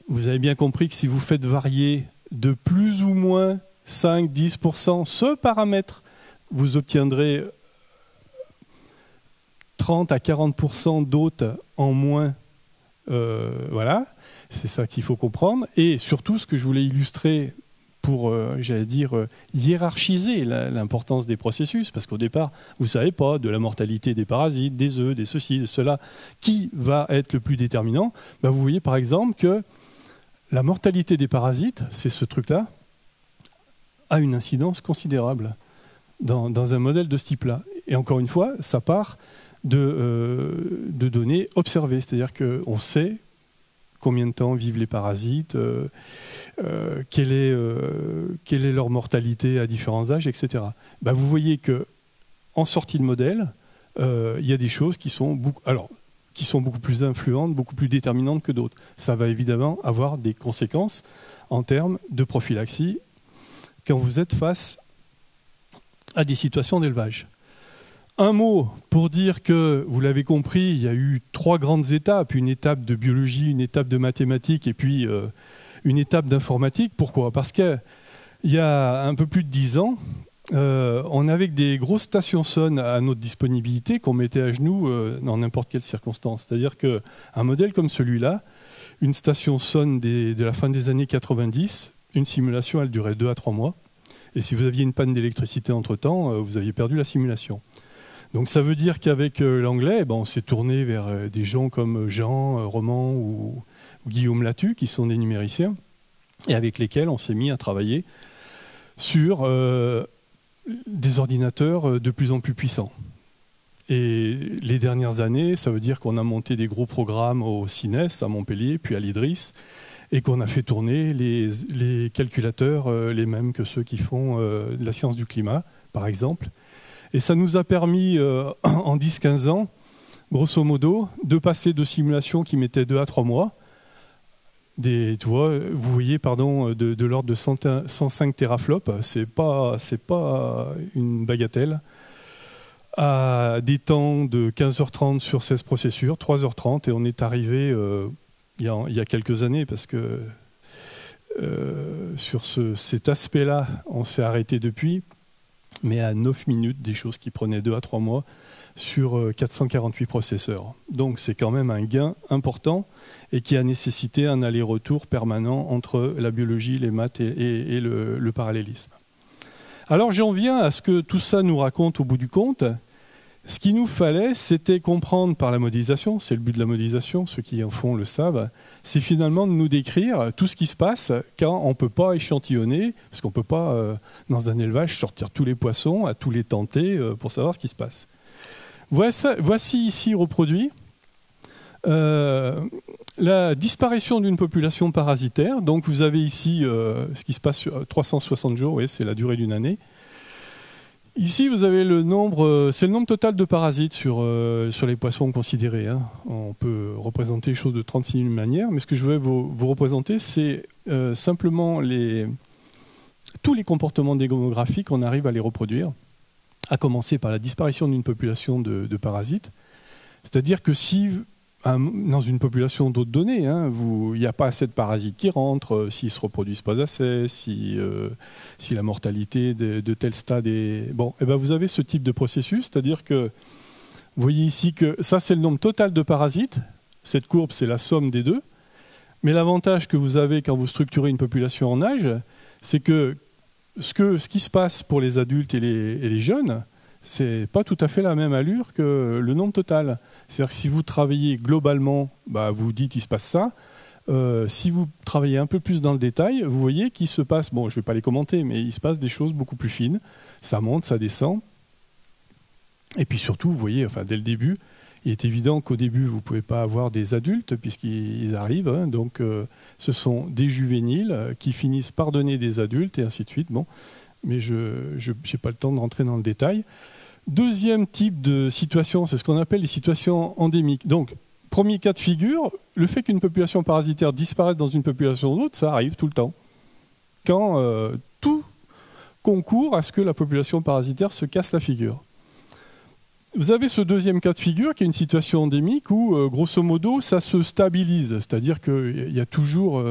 vous avez bien compris que si vous faites varier de plus ou moins 5-10% ce paramètre, vous obtiendrez 30 à 40% d'hôtes en moins. Voilà, c'est ça qu'il faut comprendre. Et surtout, ce que je voulais illustrer pour, j'allais dire, hiérarchiser l'importance des processus, parce qu'au départ, vous ne savez pas de la mortalité des parasites, des œufs, des ceci, de cela, qui va être le plus déterminant. Ben, vous voyez par exemple que la mortalité des parasites, c'est ce truc-là, a une incidence considérable dans un modèle de ce type-là. Et encore une fois, ça part de données observées, c'est-à-dire qu'on sait combien de temps vivent les parasites, quelle est leur mortalité à différents âges, etc. Ben, vous voyez qu'en sortie de modèle, il y a des choses qui sont beaucoup plus influentes, beaucoup plus déterminantes que d'autres. Ça va évidemment avoir des conséquences en termes de prophylaxie quand vous êtes face à des situations d'élevage. Un mot pour dire que, vous l'avez compris, il y a eu 3 grandes étapes, une étape de biologie, une étape de mathématiques et puis une étape d'informatique. Pourquoi ? Parce qu'il y a un peu plus de 10 ans, on avait des grosses stations sondes à notre disponibilité qu'on mettait à genoux dans n'importe quelle circonstance. C'est-à-dire qu'un modèle comme celui-là, une station sonde de la fin des années 90, une simulation, elle durait 2 à 3 mois. Et si vous aviez une panne d'électricité entre-temps, vous aviez perdu la simulation. Donc ça veut dire qu'avec l'anglais, on s'est tourné vers des gens comme Jean Roman ou Guillaume Latu, qui sont des numériciens, et avec lesquels on s'est mis à travailler sur des ordinateurs de plus en plus puissants. Et les dernières années, ça veut dire qu'on a monté des gros programmes au CINES à Montpellier, puis à l'IDRIS, et qu'on a fait tourner les calculateurs les mêmes que ceux qui font de la science du climat, par exemple. Et ça nous a permis, en 10-15 ans, grosso modo, de passer de simulations qui mettaient 2 à 3 mois, vous voyez, de l'ordre de 105 teraflops, c'est pas une bagatelle, à des temps de 15h30 sur 16 processures, 3h30, et on est arrivé il y a quelques années, parce que sur cet aspect-là, on s'est arrêté depuis, mais à 9 minutes, des choses qui prenaient 2 à 3 mois sur 448 processeurs. Donc c'est quand même un gain important et qui a nécessité un aller-retour permanent entre la biologie, les maths et le parallélisme. Alors j'en viens à ce que tout ça nous raconte au bout du compte. Ce qu'il nous fallait, c'était comprendre par la modélisation, c'est le but de la modélisation, ceux qui en font le savent, c'est finalement de nous décrire tout ce qui se passe quand on ne peut pas échantillonner, parce qu'on ne peut pas, dans un élevage, sortir tous les poissons, à tous les tenter pour savoir ce qui se passe. Voici ici reproduit la disparition d'une population parasitaire. Donc vous avez ici ce qui se passe sur 360 jours, oui, c'est la durée d'une année. Ici, vous avez le nombre, c'est le nombre total de parasites sur les poissons considérés. Hein. On peut représenter les choses de 36 000 manières, mais ce que je vais vous représenter, c'est simplement tous les comportements démographiques, on arrive à les reproduire, à commencer par la disparition d'une population de parasites. C'est-à-dire que si dans une population d'autres données. Hein, il n'y a pas assez de parasites qui rentrent, s'ils ne se reproduisent pas assez, si la mortalité de tel stade est... Bon, et ben vous avez ce type de processus, c'est-à-dire que vous voyez ici que ça, c'est le nombre total de parasites. Cette courbe, c'est la somme des deux. Mais l'avantage que vous avez quand vous structurez une population en âge, c'est que ce qui se passe pour les adultes et les jeunes, c'est pas tout à fait la même allure que le nombre total. C'est-à-dire que si vous travaillez globalement, vous dites il se passe ça. Si vous travaillez un peu plus dans le détail, vous voyez qu'il se passe, bon, je ne vais pas les commenter, mais il se passe des choses beaucoup plus fines. Ça monte, ça descend. Et puis surtout, vous voyez, dès le début, il est évident qu'au début, vous ne pouvez pas avoir des adultes puisqu'ils arrivent. Hein, donc, ce sont des juvéniles qui finissent par donner des adultes et ainsi de suite. Bon, mais je n'ai pas le temps de rentrer dans le détail. Deuxième type de situation, c'est ce qu'on appelle les situations endémiques. Donc, premier cas de figure, le fait qu'une population parasitaire disparaisse dans une population d'autre, ça arrive tout le temps. Quand tout concourt à ce que la population parasitaire se casse la figure. Vous avez ce deuxième cas de figure qui est une situation endémique où, grosso modo, ça se stabilise. C'est-à-dire qu'il y a toujours,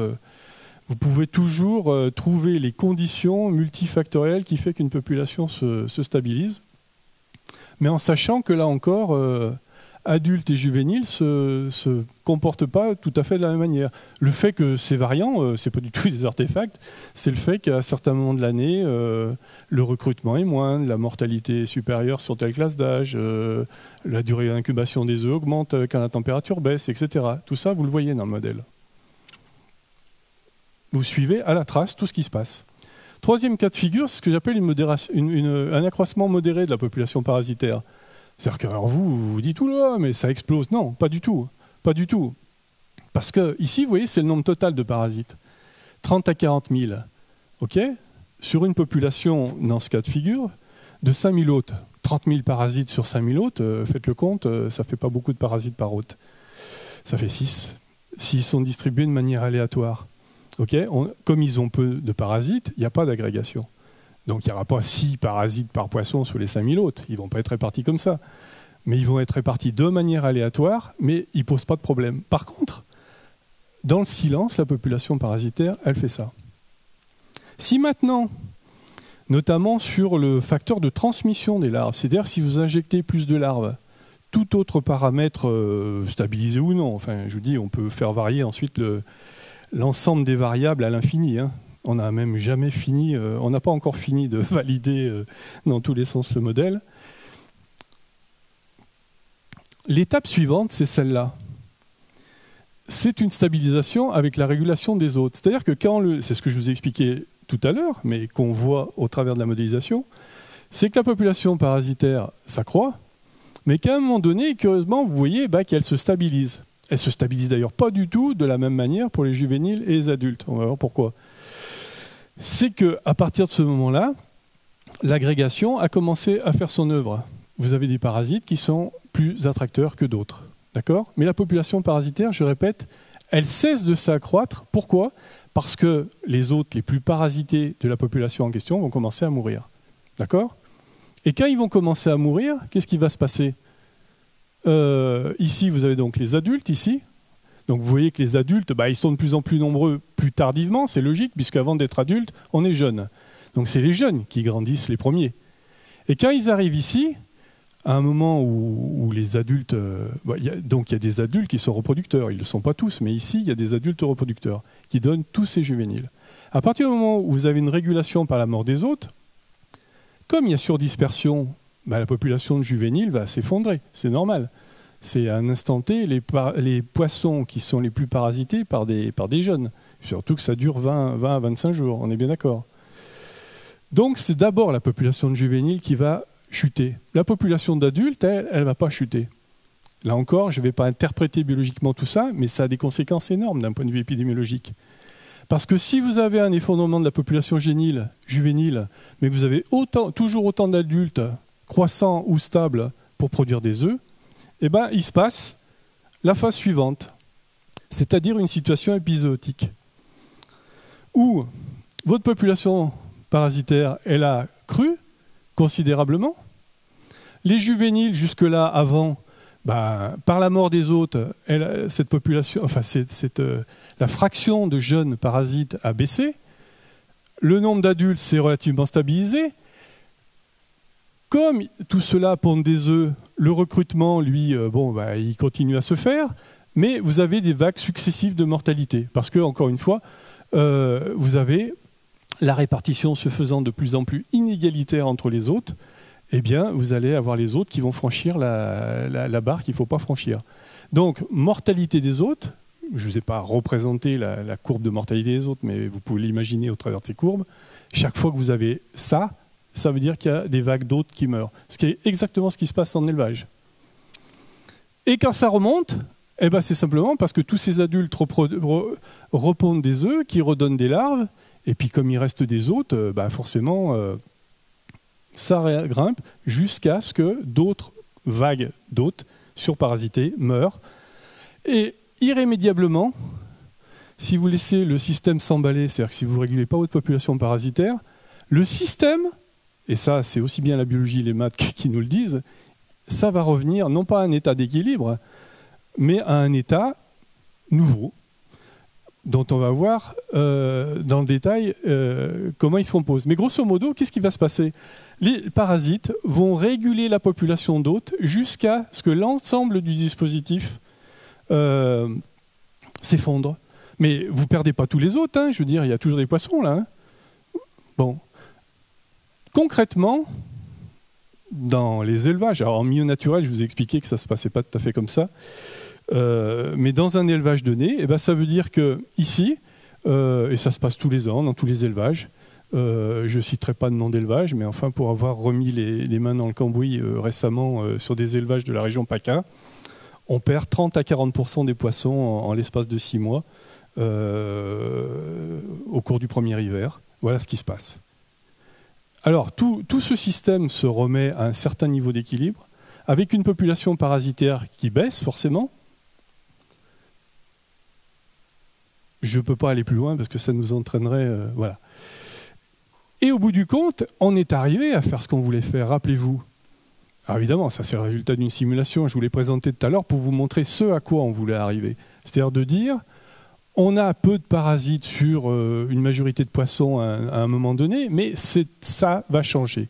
vous pouvez toujours trouver les conditions multifactorielles qui font qu'une population se stabilise. Mais en sachant que là encore, adultes et juvéniles ne se comportent pas tout à fait de la même manière. Le fait que ces variants, ce n'est pas du tout des artefacts, c'est le fait qu'à certains moments de l'année, le recrutement est moindre, la mortalité est supérieure sur telle classe d'âge, la durée d'incubation des œufs augmente quand la température baisse, etc. Tout ça, vous le voyez dans le modèle. Vous suivez à la trace tout ce qui se passe. Troisième cas de figure, c'est ce que j'appelle un accroissement modéré de la population parasitaire. C'est-à-dire que vous vous dites, oula, mais ça explose. Non, pas du tout. Pas du tout. Parce que ici, vous voyez, c'est le nombre total de parasites. 30 à 40 000. OK ? Sur une population, dans ce cas de figure, de 5 000 hôtes. 30 000 parasites sur 5 000 hôtes, faites le compte, ça ne fait pas beaucoup de parasites par hôte. Ça fait 6. S'ils sont distribués de manière aléatoire. Okay, comme ils ont peu de parasites, il n'y a pas d'agrégation. Donc il n'y aura pas 6 parasites par poisson sur les 5000 autres. Ils ne vont pas être répartis comme ça. Mais ils vont être répartis de manière aléatoire, mais ils ne posent pas de problème. Par contre, dans le silence, la population parasitaire, elle fait ça. Si maintenant, notamment sur le facteur de transmission des larves, c'est-à-dire si vous injectez plus de larves, tout autre paramètre stabilisé ou non, je vous dis, on peut faire varier ensuite l'ensemble des variables à l'infini. Hein. On n'a même jamais fini, on n'a pas encore fini de valider dans tous les sens le modèle. L'étape suivante, c'est celle-là. C'est une stabilisation avec la régulation des hôtes. C'est-à-dire que c'est ce que je vous ai expliqué tout à l'heure, mais qu'on voit au travers de la modélisation, c'est que la population parasitaire s'accroît, mais qu'à un moment donné, curieusement, vous voyez qu'elle se stabilise. Elle se stabilise d'ailleurs pas du tout de la même manière pour les juvéniles et les adultes. On va voir pourquoi. C'est qu'à partir de ce moment-là, l'agrégation a commencé à faire son œuvre. Vous avez des parasites qui sont plus attracteurs que d'autres. D'accord ? Mais la population parasitaire, je répète, elle cesse de s'accroître. Pourquoi ? Parce que les hôtes les plus parasités de la population en question vont commencer à mourir. D'accord ? Et quand ils vont commencer à mourir, qu'est-ce qui va se passer ? Ici, vous avez donc les adultes, ici. Donc vous voyez que les adultes, ils sont de plus en plus nombreux plus tardivement, c'est logique, puisqu'avant d'être adulte, on est jeune. Donc c'est les jeunes qui grandissent les premiers. Et quand ils arrivent ici, à un moment où les adultes... il y a des adultes qui sont reproducteurs, ils ne le sont pas tous, mais ici, il y a des adultes reproducteurs qui donnent tous ces juvéniles. À partir du moment où vous avez une régulation par la mort des hôtes, comme il y a surdispersion, la population de juvéniles va s'effondrer, c'est normal. C'est à un instant T, les poissons qui sont les plus parasités par des jeunes. Surtout que ça dure 20 à 25 jours, on est bien d'accord. Donc c'est d'abord la population de juvéniles qui va chuter. La population d'adultes, elle ne va pas chuter. Là encore, je ne vais pas interpréter biologiquement tout ça, mais ça a des conséquences énormes d'un point de vue épidémiologique. Parce que si vous avez un effondrement de la population juvénile, mais que vous avez toujours autant d'adultes croissants ou stables pour produire des œufs, il se passe la phase suivante, c'est-à-dire une situation épizootique, où votre population parasitaire, elle a cru considérablement. Les juvéniles, jusque-là, avant, Par la mort des hôtes, cette population, enfin, la fraction de jeunes parasites a baissé. Le nombre d'adultes s'est relativement stabilisé. Comme tout cela pond des œufs, le recrutement, lui, il continue à se faire, mais vous avez des vagues successives de mortalité. Parce que, encore une fois, vous avez la répartition se faisant de plus en plus inégalitaire entre les hôtes, eh bien, vous allez avoir les hôtes qui vont franchir la barre qu'il ne faut pas franchir. Donc, mortalité des hôtes, je ne vous ai pas représenté la courbe de mortalité des hôtes, mais vous pouvez l'imaginer au travers de ces courbes. Chaque fois que vous avez ça, ça veut dire qu'il y a des vagues d'hôtes qui meurent. Ce qui est exactement ce qui se passe en élevage. Et quand ça remonte, c'est simplement parce que tous ces adultes repondent des œufs qui redonnent des larves, et puis comme il reste des hôtes, forcément, ça grimpe jusqu'à ce que d'autres vagues d'hôtes surparasités meurent. Et irrémédiablement, si vous laissez le système s'emballer, c'est-à-dire que si vous ne régulez pas votre population parasitaire, le système, et ça c'est aussi bien la biologie et les maths qui nous le disent, ça va revenir non pas à un état d'équilibre, mais à un état nouveau, dont on va voir dans le détail comment il se compose. Mais grosso modo, qu'est-ce qui va se passer? Les parasites vont réguler la population d'hôtes jusqu'à ce que l'ensemble du dispositif s'effondre. Mais vous ne perdez pas tous les hôtes, hein, je veux dire, il y a toujours des poissons là. Hein. Bon. Concrètement, dans les élevages, alors en milieu naturel, je vous ai expliqué que ça ne se passait pas tout à fait comme ça, mais dans un élevage donné, ça veut dire que ici, et ça se passe tous les ans dans tous les élevages, je ne citerai pas de nom d'élevage, mais enfin pour avoir remis les mains dans le cambouis récemment sur des élevages de la région PACA, on perd 30 à 40% des poissons en l'espace de 6 mois au cours du premier hiver. Voilà ce qui se passe. Alors, tout ce système se remet à un certain niveau d'équilibre, avec une population parasitaire qui baisse forcément. Je ne peux pas aller plus loin parce que ça nous entraînerait... voilà. Et au bout du compte, on est arrivé à faire ce qu'on voulait faire, rappelez-vous. Alors évidemment, ça c'est le résultat d'une simulation, je vous l'ai présenté tout à l'heure pour vous montrer ce à quoi on voulait arriver. C'est-à-dire de dire, on a peu de parasites sur une majorité de poissons à un moment donné, mais ça va changer.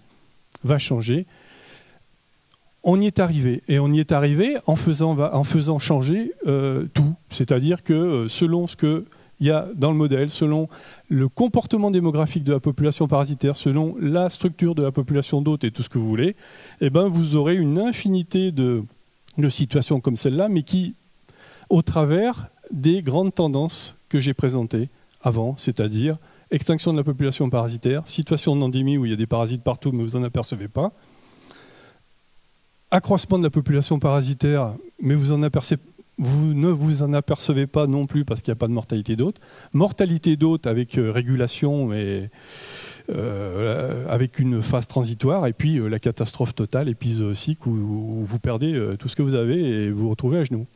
On y est arrivé, et on y est arrivé en faisant changer tout. C'est-à-dire que selon ce qu'il y a dans le modèle, selon le comportement démographique de la population parasitaire, selon la structure de la population d'hôtes et tout ce que vous voulez, vous aurez une infinité de situations comme celle-là, mais qui, au travers des grandes tendances que j'ai présentées avant, c'est-à-dire extinction de la population parasitaire, situation d'endémie où il y a des parasites partout mais vous n'en apercevez pas, accroissement de la population parasitaire mais vous ne vous en apercevez pas non plus parce qu'il n'y a pas de mortalité d'hôtes, mortalité d'hôtes avec régulation mais avec une phase transitoire et puis la catastrophe totale épisodique où vous perdez tout ce que vous avez et vous vous retrouvez à genoux.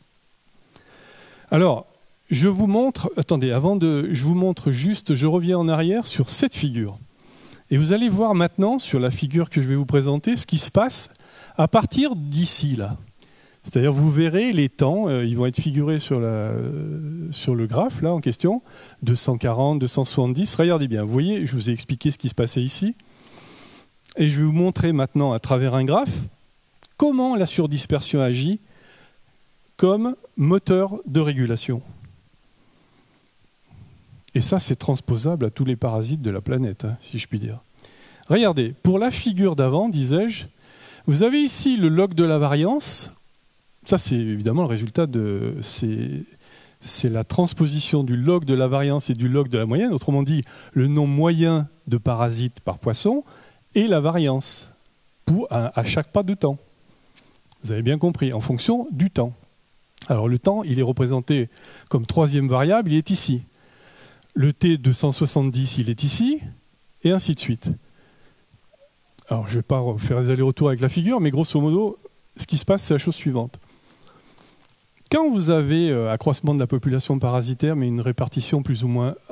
Alors, je vous montre, je reviens en arrière sur cette figure. Et vous allez voir maintenant, sur la figure que je vais vous présenter, ce qui se passe à partir d'ici, là. C'est-à-dire, vous verrez les temps, ils vont être figurés sur le graphe, là, en question, 240, 270. Regardez bien, vous voyez, je vous ai expliqué ce qui se passait ici. Et je vais vous montrer maintenant, à travers un graphe, comment la surdispersion agit comme moteur de régulation. Et ça, c'est transposable à tous les parasites de la planète, hein, si je puis dire. Regardez, pour la figure d'avant, disais-je, vous avez ici le log de la variance. Ça, c'est évidemment le résultat de... C'est la transposition du log de la variance et du log de la moyenne. Autrement dit, le nombre moyen de parasites par poisson et la variance à chaque pas de temps. Vous avez bien compris, en fonction du temps. Alors le temps, il est représenté comme troisième variable, il est ici. Le T270, il est ici, et ainsi de suite. Alors je ne vais pas faire les allers-retours avec la figure, mais grosso modo, ce qui se passe, c'est la chose suivante. Quand vous avez accroissement de la population parasitaire, mais une répartition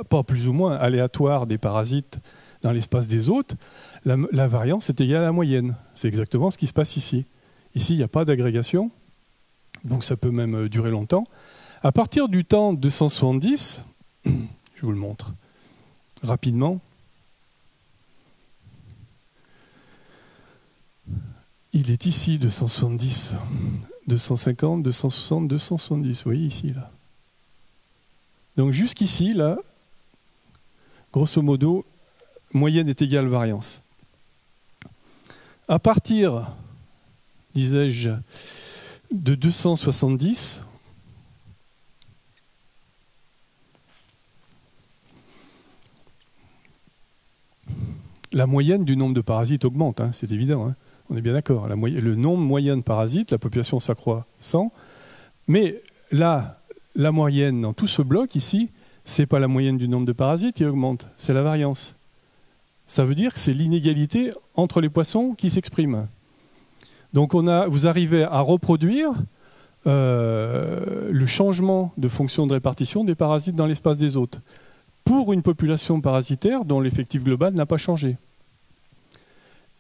pas plus ou moins aléatoire des parasites dans l'espace des hôtes, la variance est égale à la moyenne. C'est exactement ce qui se passe ici. Ici, il n'y a pas d'agrégation. Donc ça peut même durer longtemps. À partir du temps 270, je vous le montre rapidement, il est ici 270, 250, 260, 270, vous voyez ici, là. Donc jusqu'ici, là, grosso modo, moyenne est égale variance. À partir, disais-je, de 270, la moyenne du nombre de parasites augmente, hein, c'est évident, hein, on est bien d'accord. Le nombre moyen de parasites, la population s'accroît 100, mais là, la moyenne dans tout ce bloc ici, ce n'est pas la moyenne du nombre de parasites qui augmente, c'est la variance. Ça veut dire que c'est l'inégalité entre les poissons qui s'exprime. Donc vous arrivez à reproduire le changement de fonction de répartition des parasites dans l'espace des hôtes pour une population parasitaire dont l'effectif global n'a pas changé.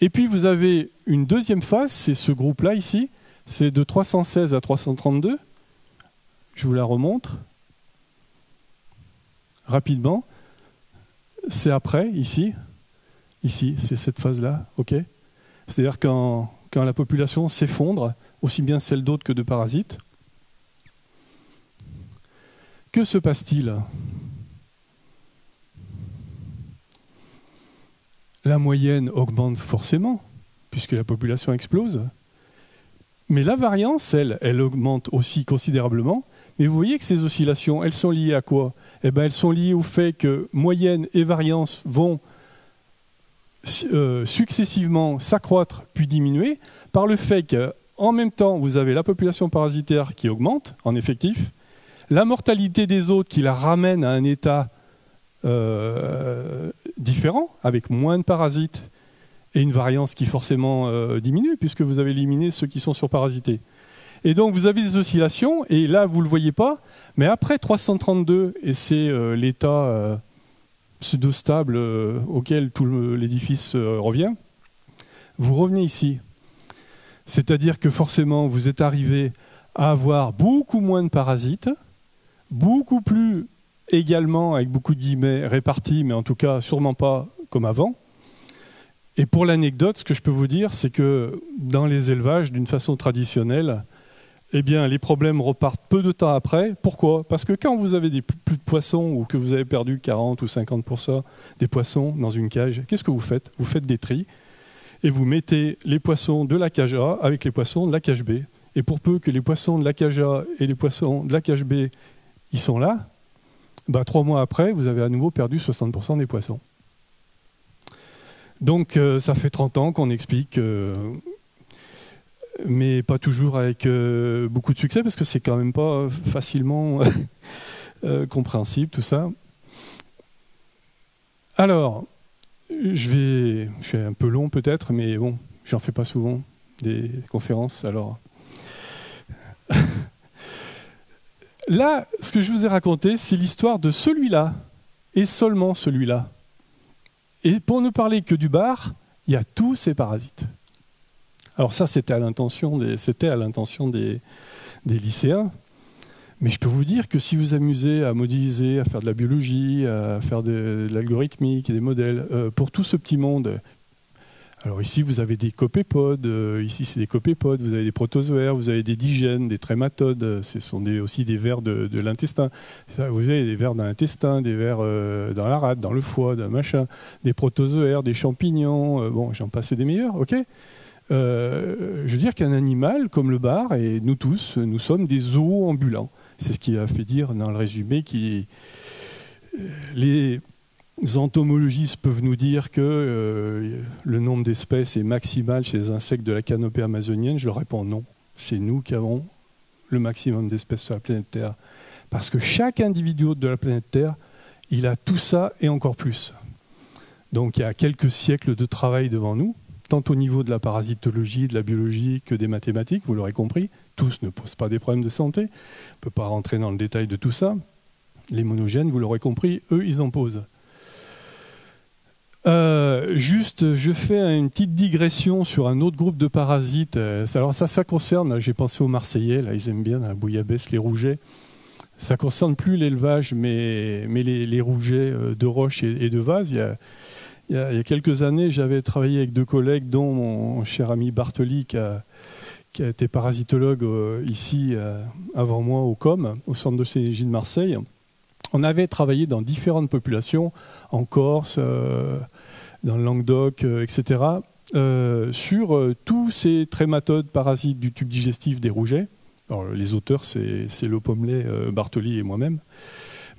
Et puis vous avez une deuxième phase, c'est ce groupe-là ici, c'est de 316 à 332. Je vous la remontre rapidement. C'est après, ici, c'est cette phase-là, ok. C'est-à-dire quand la population s'effondre, aussi bien celle d'hôtes que de parasites. Que se passe-t-il ? La moyenne augmente forcément, puisque la population explose. Mais la variance, elle augmente aussi considérablement. Mais vous voyez que ces oscillations, elles sont liées à quoi ? Eh bien, elles sont liées au fait que moyenne et variance vont successivement s'accroître puis diminuer par le fait qu'en même temps, vous avez la population parasitaire qui augmente en effectif, la mortalité des autres qui la ramène à un état différent, avec moins de parasites et une variance qui forcément diminue puisque vous avez éliminé ceux qui sont surparasités. Et donc vous avez des oscillations, et là vous ne le voyez pas, mais après 332, et c'est l'état pseudo-stable auquel tout l'édifice revient, vous revenez ici. C'est-à-dire que forcément vous êtes arrivé à avoir beaucoup moins de parasites, beaucoup plus également, avec beaucoup de guillemets, répartis, mais en tout cas sûrement pas comme avant. Et pour l'anecdote, ce que je peux vous dire, c'est que dans les élevages, d'une façon traditionnelle, eh bien, les problèmes repartent peu de temps après. Pourquoi ? Parce que quand vous avez plus de poissons ou que vous avez perdu 40 ou 50% des poissons dans une cage, qu'est-ce que vous faites ? Vous faites des tris et vous mettez les poissons de la cage A avec les poissons de la cage B. Et pour peu que les poissons de la cage A et les poissons de la cage B, ils sont là, 3 mois après, vous avez à nouveau perdu 60% des poissons. Donc ça fait 30 ans qu'on explique, mais pas toujours avec beaucoup de succès, parce que c'est quand même pas facilement compréhensible tout ça. Alors, je suis un peu long peut-être, mais bon, j'en fais pas souvent des conférences, alors... Là, ce que je vous ai raconté, c'est l'histoire de celui-là, et seulement celui-là. Et pour ne parler que du bar, il y a tous ces parasites. Alors ça, c'était à l'intention des lycéens. Mais je peux vous dire que si vous amusez à modéliser, à faire de la biologie, à faire de l'algorithmique et des modèles, pour tout ce petit monde... Alors ici, vous avez des copépodes, ici c'est des copépodes, vous avez des protozoaires, vous avez des digènes, des trématodes, ce sont aussi des vers de l'intestin. Vous avez des vers dans l'intestin, des vers dans la rate, dans le foie, dans le machin, des protozoaires, des champignons, bon, j'en passe des meilleurs, ok. Je veux dire qu'un animal comme le bar, et nous tous, nous sommes des zoos ambulants. C'est ce qui a fait dire dans le résumé les entomologistes peuvent nous dire que le nombre d'espèces est maximal chez les insectes de la canopée amazonienne. Je leur réponds non. C'est nous qui avons le maximum d'espèces sur la planète Terre. Parce que chaque individu de la planète Terre, il a tout ça et encore plus. Donc il y a quelques siècles de travail devant nous, tant au niveau de la parasitologie, de la biologie que des mathématiques, vous l'aurez compris. Tous ne posent pas des problèmes de santé. On ne peut pas rentrer dans le détail de tout ça. Les monogènes, vous l'aurez compris, eux, ils en posent. Juste, je fais une petite digression sur un autre groupe de parasites. Alors ça concerne, j'ai pensé aux Marseillais, là, ils aiment bien la bouillabaisse, les rougets. Ça concerne plus l'élevage, mais les rougets de roche et de vase. Il y a quelques années, j'avais travaillé avec 2 collègues, dont mon cher ami Bartoli, qui a été parasitologue ici, avant moi, au COM, au Centre d'Océnologie de Marseille. On avait travaillé dans différentes populations, en Corse, dans le Languedoc, etc., sur tous ces trématodes parasites du tube digestif des rougets. Alors, les auteurs, c'est Le Pommelet, Bartoli et moi-même.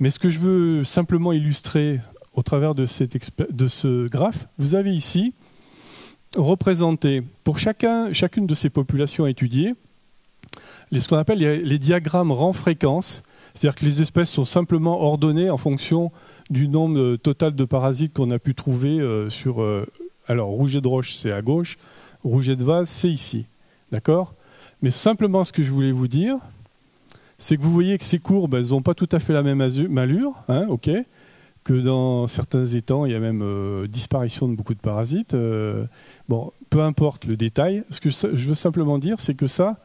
Mais ce que je veux simplement illustrer au travers de ce graphe, vous avez ici représenté pour chacune de ces populations étudiées ce qu'on appelle les diagrammes rang-fréquence. C'est-à-dire que les espèces sont simplement ordonnées en fonction du nombre total de parasites qu'on a pu trouver sur... alors, rouget de roche, c'est à gauche. Rouget de vase, c'est ici. D'accord ? Mais simplement, ce que je voulais vous dire, c'est que vous voyez que ces courbes, elles n'ont pas tout à fait la même allure, hein, ok, que dans certains étangs, il y a même disparition de beaucoup de parasites. Bon, peu importe le détail. Ce que je veux simplement dire, c'est que ça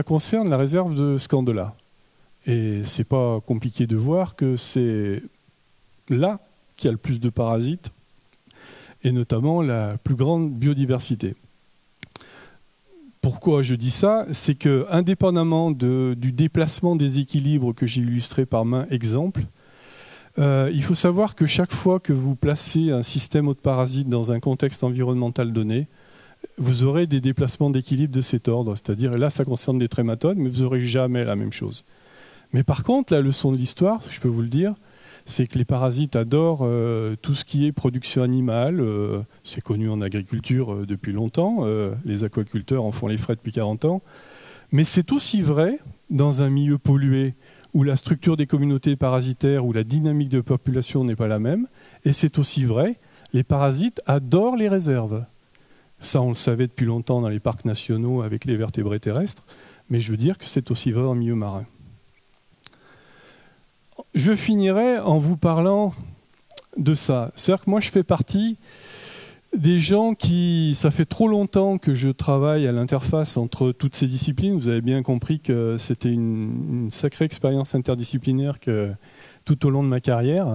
concerne la réserve de Scandola. Et c'est pas compliqué de voir que c'est là qu'il y a le plus de parasites et notamment la plus grande biodiversité. Pourquoi je dis ça? C'est que, indépendamment du déplacement des équilibres que j'ai illustré par main exemple, il faut savoir que chaque fois que vous placez un système hôte parasite dans un contexte environnemental donné, vous aurez des déplacements d'équilibre de cet ordre. C'est-à-dire, et là ça concerne des trématodes, mais vous n'aurez jamais la même chose. Mais par contre, la leçon de l'histoire, je peux vous le dire, c'est que les parasites adorent tout ce qui est production animale. C'est connu en agriculture depuis longtemps. Les aquaculteurs en font les frais depuis 40 ans. Mais c'est aussi vrai dans un milieu pollué où la structure des communautés parasitaires, où la dynamique de population n'est pas la même. Et c'est aussi vrai, les parasites adorent les réserves. Ça, on le savait depuis longtemps dans les parcs nationaux avec les vertébrés terrestres. Mais je veux dire que c'est aussi vrai en milieu marin. Je finirai en vous parlant de ça. C'est-à-dire que moi, je fais partie des gens qui... Ça fait trop longtemps que je travaille à l'interface entre toutes ces disciplines. Vous avez bien compris que c'était une sacrée expérience interdisciplinaire tout au long de ma carrière.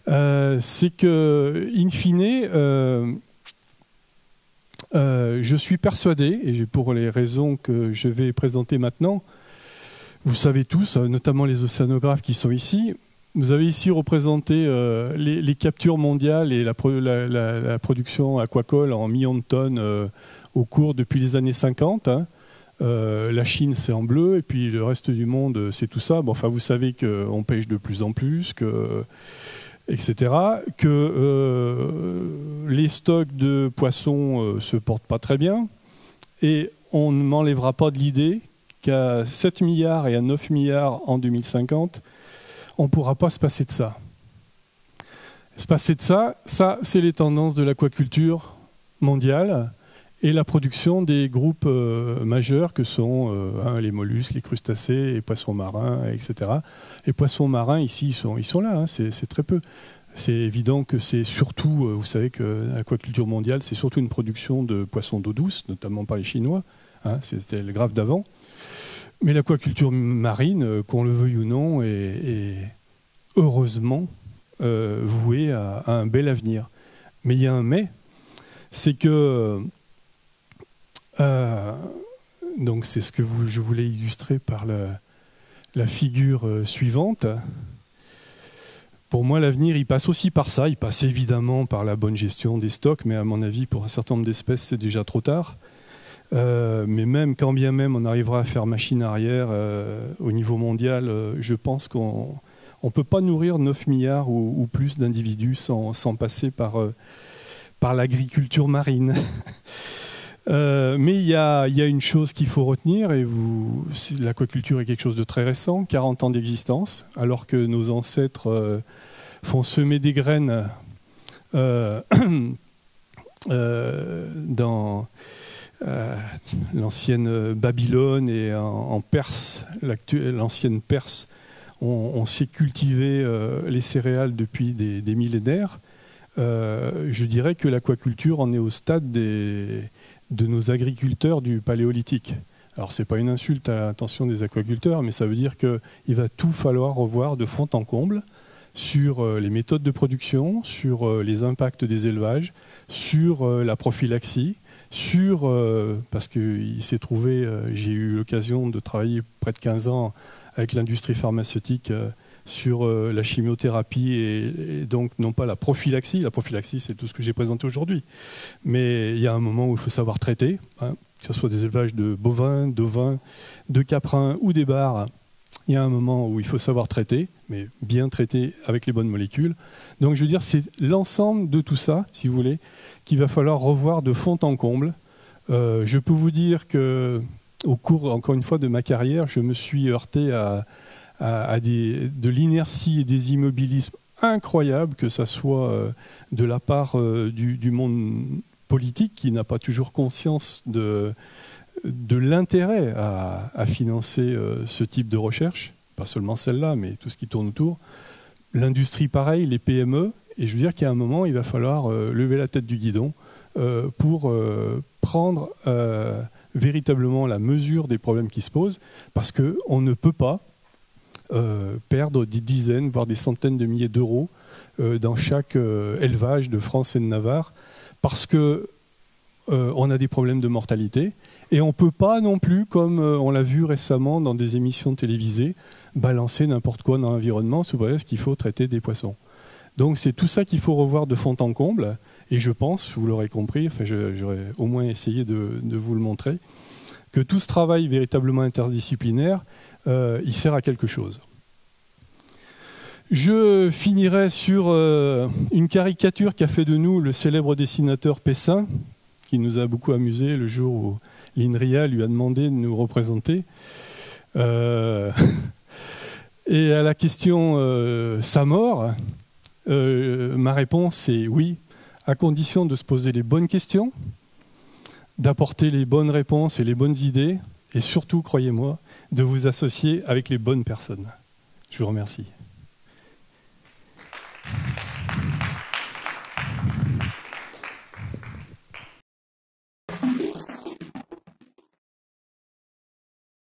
C'est que, in fine, je suis persuadé, et pour les raisons que je vais présenter maintenant, vous savez tous, notamment les océanographes qui sont ici, vous avez ici représenté les captures mondiales et la production aquacole en millions de tonnes au cours depuis les années 50. Hein. La Chine, c'est en bleu, et puis le reste du monde, c'est tout ça. Bon, enfin, vous savez qu'on pêche de plus en plus, etc. Que les stocks de poissons ne se portent pas très bien. Et on ne m'enlèvera pas de l'idée qu'à 7 milliards et à 9 milliards en 2050, on ne pourra pas se passer de ça. Se passer de ça, c'est les tendances de l'aquaculture mondiale et la production des groupes majeurs que sont les mollusques, les crustacés, les poissons marins, etc. Les poissons marins, ici, ils sont là, hein, c'est très peu. C'est évident que c'est surtout, vous savez que l'aquaculture mondiale, c'est surtout une production de poissons d'eau douce, notamment par les Chinois. Hein, c'était le graphe d'avant. Mais l'aquaculture marine, qu'on le veuille ou non, est heureusement vouée à un bel avenir. Mais il y a un mais, c'est que... donc c'est ce que je voulais illustrer par la figure suivante. Pour moi, l'avenir, il passe aussi par ça. Il passe évidemment par la bonne gestion des stocks, mais à mon avis, pour un certain nombre d'espèces, c'est déjà trop tard. Mais même, quand bien même on arrivera à faire machine arrière au niveau mondial, je pense qu'on ne peut pas nourrir 9 milliards ou plus d'individus sans passer par l'agriculture marine. Mais il y a une chose qu'il faut retenir, et l'aquaculture est quelque chose de très récent, 40 ans d'existence, alors que nos ancêtres font semer des graines dans l'ancienne Babylone et en Perse, l'ancienne Perse, on sait cultiver les céréales depuis des millénaires. je dirais que l'aquaculture en est au stade de nos agriculteurs du paléolithique. Alors, ce n'est pas une insulte à l'intention des aquaculteurs, mais ça veut dire qu'il va tout falloir revoir de fond en comble sur les méthodes de production, sur les impacts des élevages, sur la prophylaxie, parce qu'il s'est trouvé, j'ai eu l'occasion de travailler près de 15 ans avec l'industrie pharmaceutique sur la chimiothérapie et donc non pas la prophylaxie. La prophylaxie, c'est tout ce que j'ai présenté aujourd'hui. Mais il y a un moment où il faut savoir traiter, hein, que ce soit des élevages de bovins, d'ovins, de caprins ou des bars. Il y a un moment où il faut savoir traiter, mais bien traiter avec les bonnes molécules. Donc je veux dire, c'est l'ensemble de tout ça, si vous voulez, qu'il va falloir revoir de fond en comble. Je peux vous dire que, au cours, encore une fois, de ma carrière, je me suis heurté de l'inertie et des immobilismes incroyables, que ce soit de la part du monde politique qui n'a pas toujours conscience de l'intérêt à financer ce type de recherche, pas seulement celle-là, mais tout ce qui tourne autour. L'industrie, pareil, les PME, et je veux dire qu'à un moment, il va falloir lever la tête du guidon pour prendre véritablement la mesure des problèmes qui se posent, parce qu'on ne peut pas perdre des dizaines, voire des centaines de milliers d'euros dans chaque élevage de France et de Navarre, parce que on a des problèmes de mortalité et on ne peut pas non plus, comme on l'a vu récemment dans des émissions télévisées, balancer n'importe quoi dans l'environnement sous prétexte qu'il faut traiter des poissons. Donc c'est tout ça qu'il faut revoir de fond en comble et je pense, vous l'aurez compris, enfin, j'aurais au moins essayé de vous le montrer, que tout ce travail véritablement interdisciplinaire, il sert à quelque chose. Je finirai sur une caricature qu'a fait de nous le célèbre dessinateur Pessin, qui nous a beaucoup amusé le jour où l'INRIA lui a demandé de nous représenter. Et à la question sa mort, ma réponse est oui, à condition de se poser les bonnes questions, d'apporter les bonnes réponses et les bonnes idées, et surtout, croyez-moi, de vous associer avec les bonnes personnes. Je vous remercie.